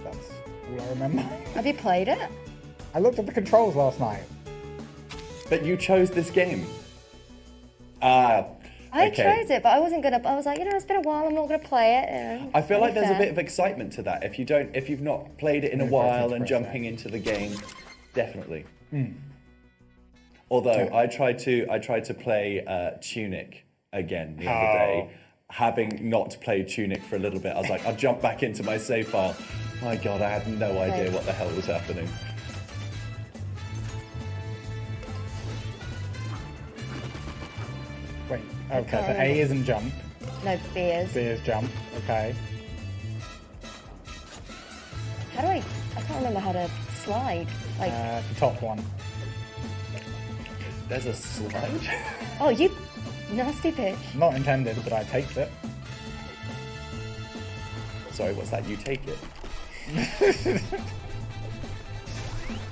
That's all I remember. Have you played it? I looked at the controls last night. But you chose this game. I okay. chose it, but I wasn't gonna. I was like, it's been a while. I'm not gonna play it. I feel like there's a fair. bit of excitement to that. If you've not played it in a while and jumping into the game, definitely. Although I tried to play Tunic again the other day, having not played Tunic for a little bit. I was like, I'll jump back into my save file. My God, I had no idea what the hell was happening. Wait, okay, so A isn't jump. No, beers. B is jump. Okay. How do I can't remember how to slide. Like, The top one. There's a slide? oh, you nasty bitch. Not intended, but I taked it. Sorry, what's that? You take it.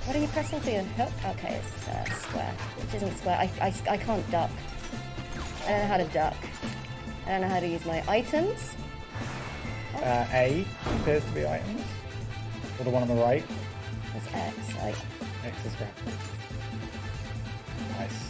What are you pressing for your hook? Okay, it's square, which isn't square. I can't duck. I don't know how to duck. I don't know how to use my items. A appears to be items. Or the one on the right. It's X. Like, X is grab. Nice.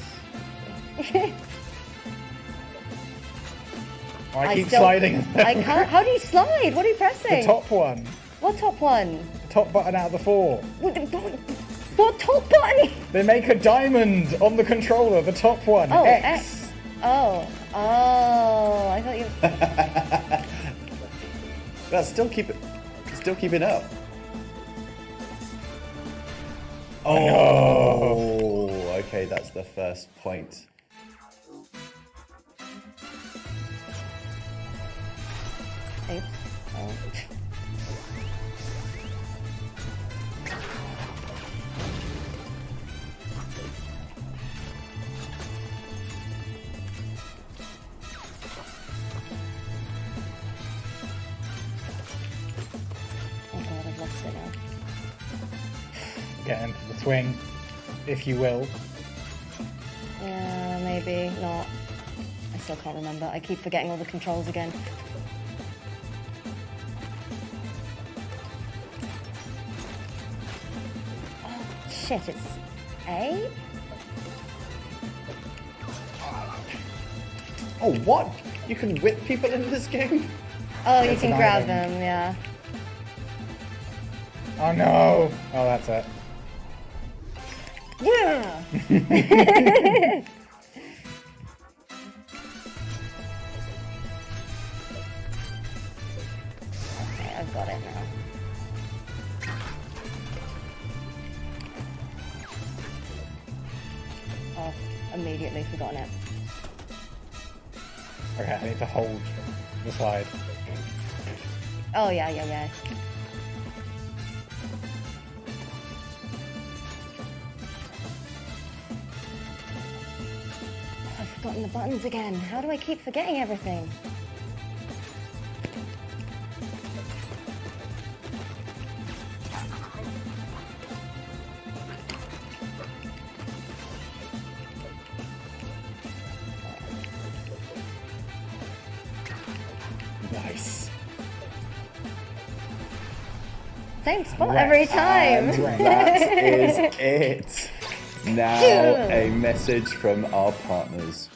Oh, I keep still- sliding. I can't. How do you slide? What are you pressing? The top one. What top one? The top button out of the four. What top button? They make a diamond on the controller, the top one. Oh, X. X. Oh, I thought you. But still keeping up. Oh, okay, that's the first point. Oops. Oh. Oh God, I've lost it now. Get into the swing, if you will. Yeah, maybe not. I still can't remember. I keep forgetting all the controls again. Oh, shit, it's A? Oh, what? You can whip people in this game? Oh, you It's can an grab item. them, yeah. Oh no! Oh, that's it. Yeah! Okay, I've got it now. Oh, immediately forgotten it. Okay, I need to hold the slide. Oh, yeah. Oh, I've forgotten the buttons again. How do I keep forgetting everything? Nice. Same spot Right. every time. And that is it. Now a message from our partners.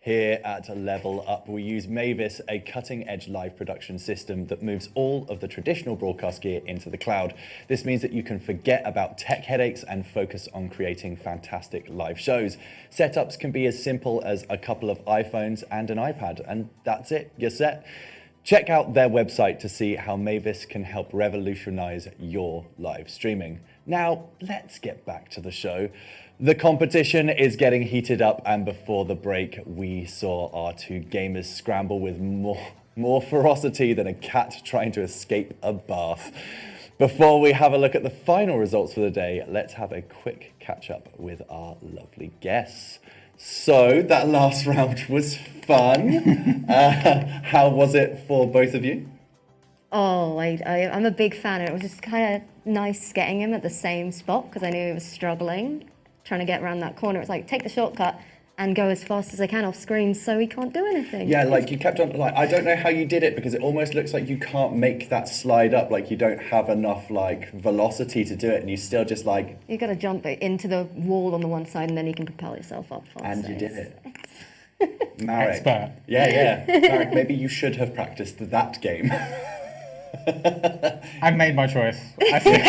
Here at Level Up, we use Mavis, a cutting-edge live production system that moves all of the traditional broadcast gear into the cloud. This means that you can forget about tech headaches and focus on creating fantastic live shows. Setups can be as simple as a couple of iPhones and an iPad, and that's it, you're set. Check out their website to see how Mavis can help revolutionize your live streaming. Now, let's get back to the show. The competition is getting heated up, and before the break, we saw our two gamers scramble with more ferocity than a cat trying to escape a bath. Before we have a look at the final results for the day, let's have a quick catch up with our lovely guests. So, that last round was fun. How was it for both of you? Oh, I'm a big fan, and it was just kind of nice getting him at the same spot because I knew he was struggling, trying to get around that corner. It's like, take the shortcut and go as fast as I can off screen so he can't do anything. Yeah, like you kept on, like, I don't know how you did it because it almost looks like you can't make that slide up, like you don't have enough like velocity to do it, and you still just like... You got to jump it into the wall on the one side and then you can propel yourself up faster. And you did it. Marek. Expert. Yeah. Marek, maybe you should have practiced that game. I've made my choice. I think.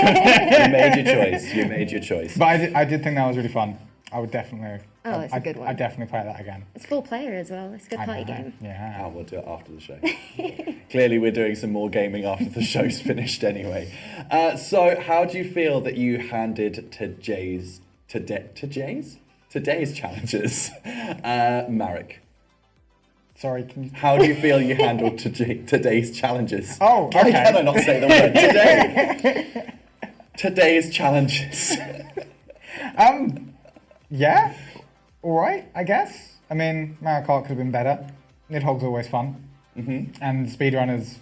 You made your choice. But I did think that was really fun. I would definitely... Oh, it's a good one. I'd definitely play that again. It's 4-player as well. It's a good I party know. game. Yeah. Oh, we'll do it after the show. Clearly, we're doing some more gaming after the show's finished anyway. So, how do you feel that you handed today's challenges, Marek? Sorry, can you... How do you feel you handled today's challenges? Oh, okay. Can I not say the word today? Today's challenges. Yeah. All right, I guess. I mean, Mario Kart could have been better. Nidhogg's always fun. Mm-hmm. And Speedrunners,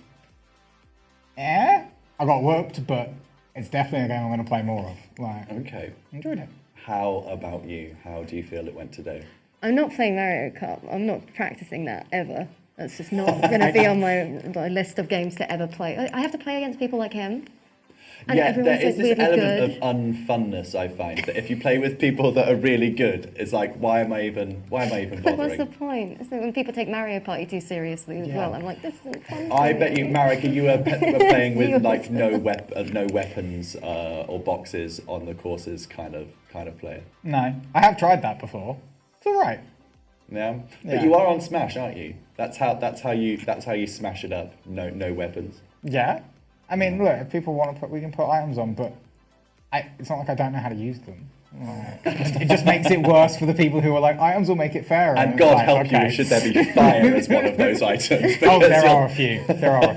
I got whooped, but it's definitely a game I'm going to play more of. Like, Okay. enjoyed it. How about you? How do you feel it went today? I'm not playing Mario Kart. I'm not practicing that ever. That's just not going to be on my list of games to ever play. I have to play against people like him. And Yeah, everyone's there is like this really element good. of unfunness, I find, that if you play with people that are really good, it's like, why am I even bothering? What's the point? It's like when people take Mario Party too seriously as well, I'm like, this isn't fun. I for bet me. you, Marek, you were playing with You like also. no weapons or boxes on the courses kind of player. No, I have tried that before. It's all right. Yeah, but Yeah. you are on Smash, aren't you? That's how you smash it up. No weapons. Yeah. I mean, look, if people want to put, we can put items on, but it's not like I don't know how to use them. It just makes it worse for the people who are like, items will make it fairer. And it's God like, help okay. you, should there be fire as one of those items? Oh, because there you'll- are a few. There are a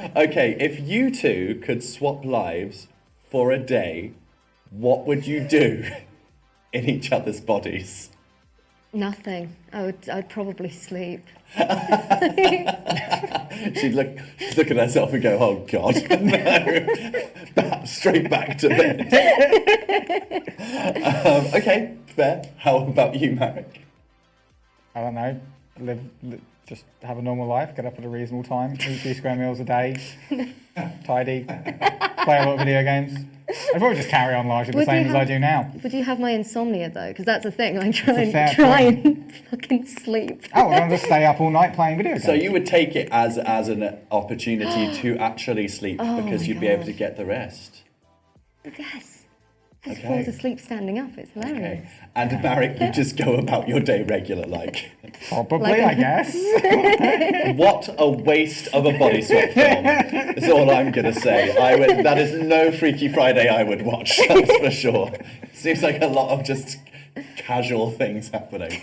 few. Okay, if you two could swap lives for a day, what would you do in each other's bodies? Nothing. I'd probably sleep. She'd look at herself and go, "Oh God, no!" Straight back to bed. Okay, fair. How about you, Marek? I don't know. Just have a normal life. Get up at a reasonable time. Eat 3 square meals a day. Tidy. Play a lot of video games. I'd probably just carry on largely the Would you same as I have- do now. Would you have my insomnia though? Because that's the thing. I fair try point. and fucking sleep. Oh, we're going to just stay up all night playing video games. So you would take it as an opportunity to actually sleep because my you'd be able to God. get the rest. Yes. Just Okay. falls asleep standing up. It's hilarious. Okay. And Marek, you just go about your day regular like. Probably, Like- I guess. What a waste of a body swap film. Is all I'm gonna say. That is no Freaky Friday I would watch, that's for sure. Seems like a lot of just casual things happening.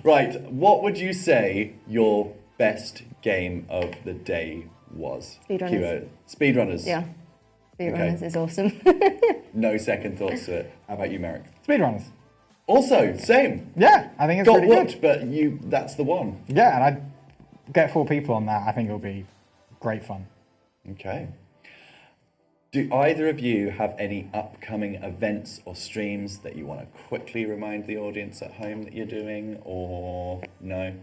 Right, what would you say your best game of the day was? Speedrunners. Kiwo? Speedrunners. Yeah. Speedrunners is awesome. No second thoughts to it. How about you, Marek? Speedrunners. Also, same. Yeah, I think it's Got pretty whooped, good. but that's the one. Yeah, and I'd get 4 people on that. I think it'll be great fun. Okay. Do either of you have any upcoming events or streams that you want to quickly remind the audience at home that you're doing, or no?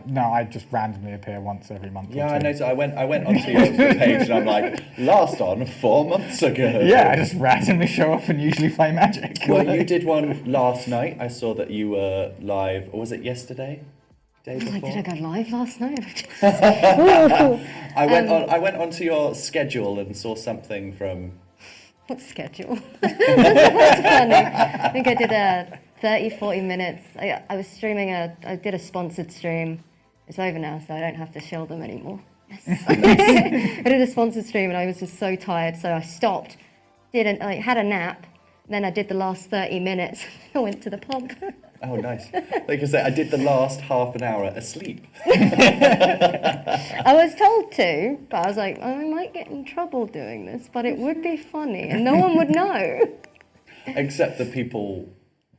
No, I just randomly appear once every month. Yeah, or I two. noticed. I went onto your page and I'm like, last on 4 months ago. Yeah, I just randomly show up and usually play Magic. Well, you did one last night. I saw that you were live. Or was it yesterday? Day before? Did I go live last night? I went onto your schedule and saw something from. What schedule? That's funny. I think I did 30, 40 minutes. I was streaming I did a sponsored stream. It's over now, so I don't have to shill them anymore. Yes. I did a sponsored stream and I was just so tired, so I stopped, had a nap, then I did the last 30 minutes. I went to the pub. Oh, nice. Like I said, I did the last half an hour asleep. I was told to, but I was like, I might get in trouble doing this, but it would be funny and no one would know. Except the people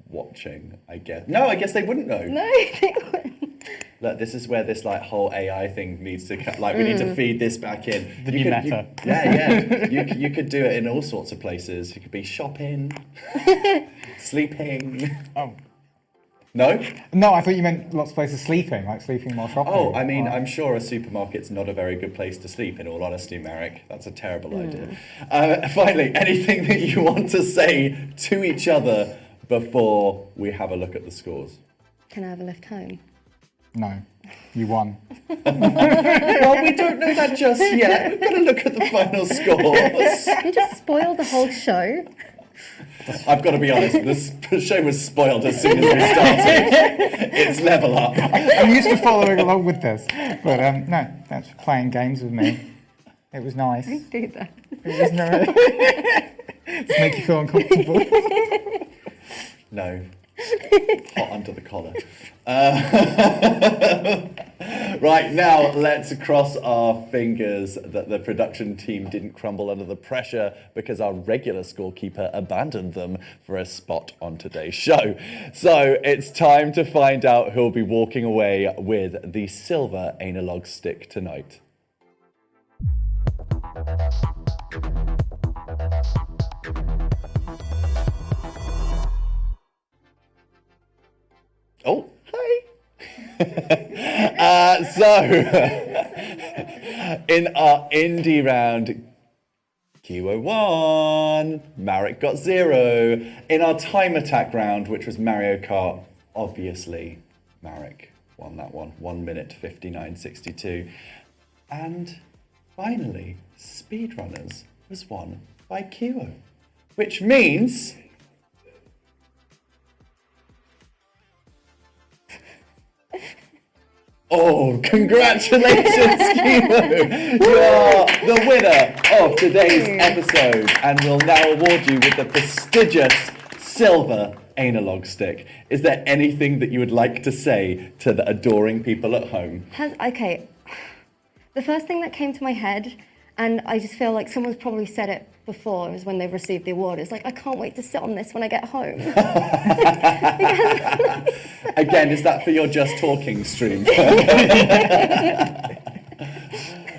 watching, I guess. No, I guess they wouldn't know. No, they wouldn't. Look, this is where this like whole AI thing needs to we need to feed this back in. The new meta. You could do it in all sorts of places. You could be shopping, sleeping. Oh. No? No, I thought you meant lots of places sleeping, like sleeping while shopping. Oh, I mean, I'm sure a supermarket's not a very good place to sleep, in all honesty, Marek. That's a terrible idea. Finally, anything that you want to say to each other before we have a look at the scores? Can I have a lift home? No, you won. Well, we don't know that just yet. We've got to look at the final scores. You just spoiled the whole show. I've got to be honest, the show was spoiled as soon as we started. It's level up. I'm used to following along with this, but no, thanks for playing games with me. It was nice. Do that. It was nice. Just make you feel uncomfortable. No. Hot under the collar. Right, now let's cross our fingers that the production team didn't crumble under the pressure because our regular scorekeeper abandoned them for a spot on today's show. So it's time to find out who'll be walking away with the silver analog stick tonight. Oh, hi. So, in our indie round, Kiwo won, Marek got 0. In our time attack round, which was Mario Kart, obviously, Marek won that one, 1 minute 59.62. And finally, Speedrunners was won by Kiwo, which means... Oh, congratulations, Kiwo! You're the winner of today's episode, and we'll now award you with the prestigious silver analog stick. Is there anything that you would like to say to the adoring people at home? Okay, the first thing that came to my head, and I just feel like someone's probably said it before, is when they've received the award. It's like, I can't wait to sit on this when I get home. Again, is that for your Just Talking stream?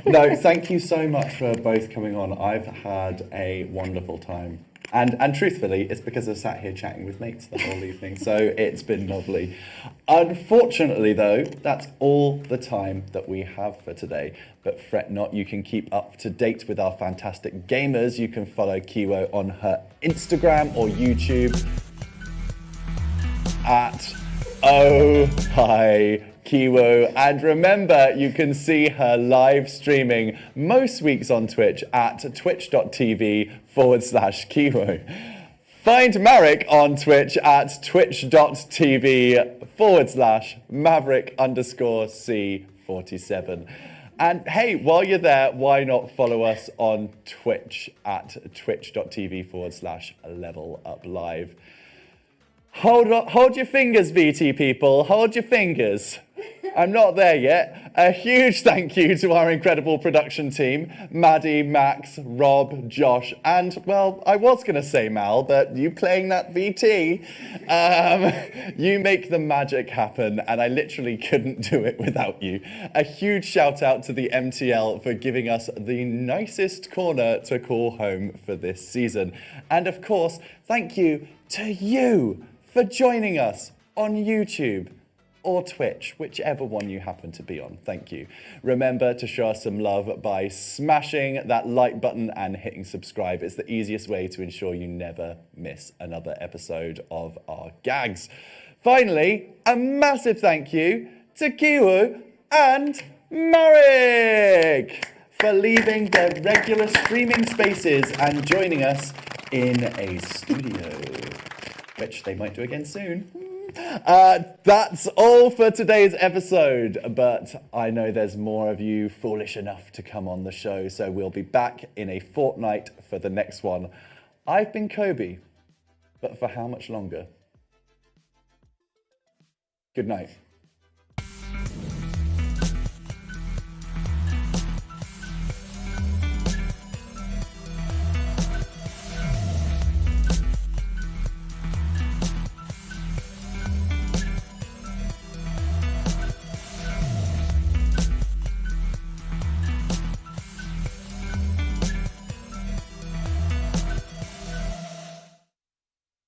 No, thank you so much for both coming on. I've had a wonderful time. And truthfully, it's because I've sat here chatting with mates the whole evening, so it's been lovely. Unfortunately, though, that's all the time that we have for today. But fret not, you can keep up to date with our fantastic gamers. You can follow Kiwo on her Instagram or YouTube at Oh Hi Kiwo, and remember you can see her live streaming most weeks on Twitch at twitch.tv/Kiwo. Find Marek on Twitch at twitch.tv/Maverick_C47. And hey, while you're there, why not follow us on Twitch at twitch.tv/leveluplive. Hold your fingers, VT people. Hold your fingers. I'm not there yet. A huge thank you to our incredible production team, Maddie, Max, Rob, Josh, and, well, I was going to say Mal, but you playing that VT, you make the magic happen, and I literally couldn't do it without you. A huge shout out to the MTL for giving us the nicest corner to call home for this season. And of course, thank you to you for joining us on YouTube or Twitch, whichever one you happen to be on. Thank you. Remember to show us some love by smashing that like button and hitting subscribe. It's the easiest way to ensure you never miss another episode of our gags. Finally, a massive thank you to Kiwo and Marek for leaving their regular streaming spaces and joining us in a studio, which they might do again soon. That's all for today's episode, but I know there's more of you foolish enough to come on the show, so we'll be back in a fortnight for the next one. I've been Kobe, but for how much longer? Good night.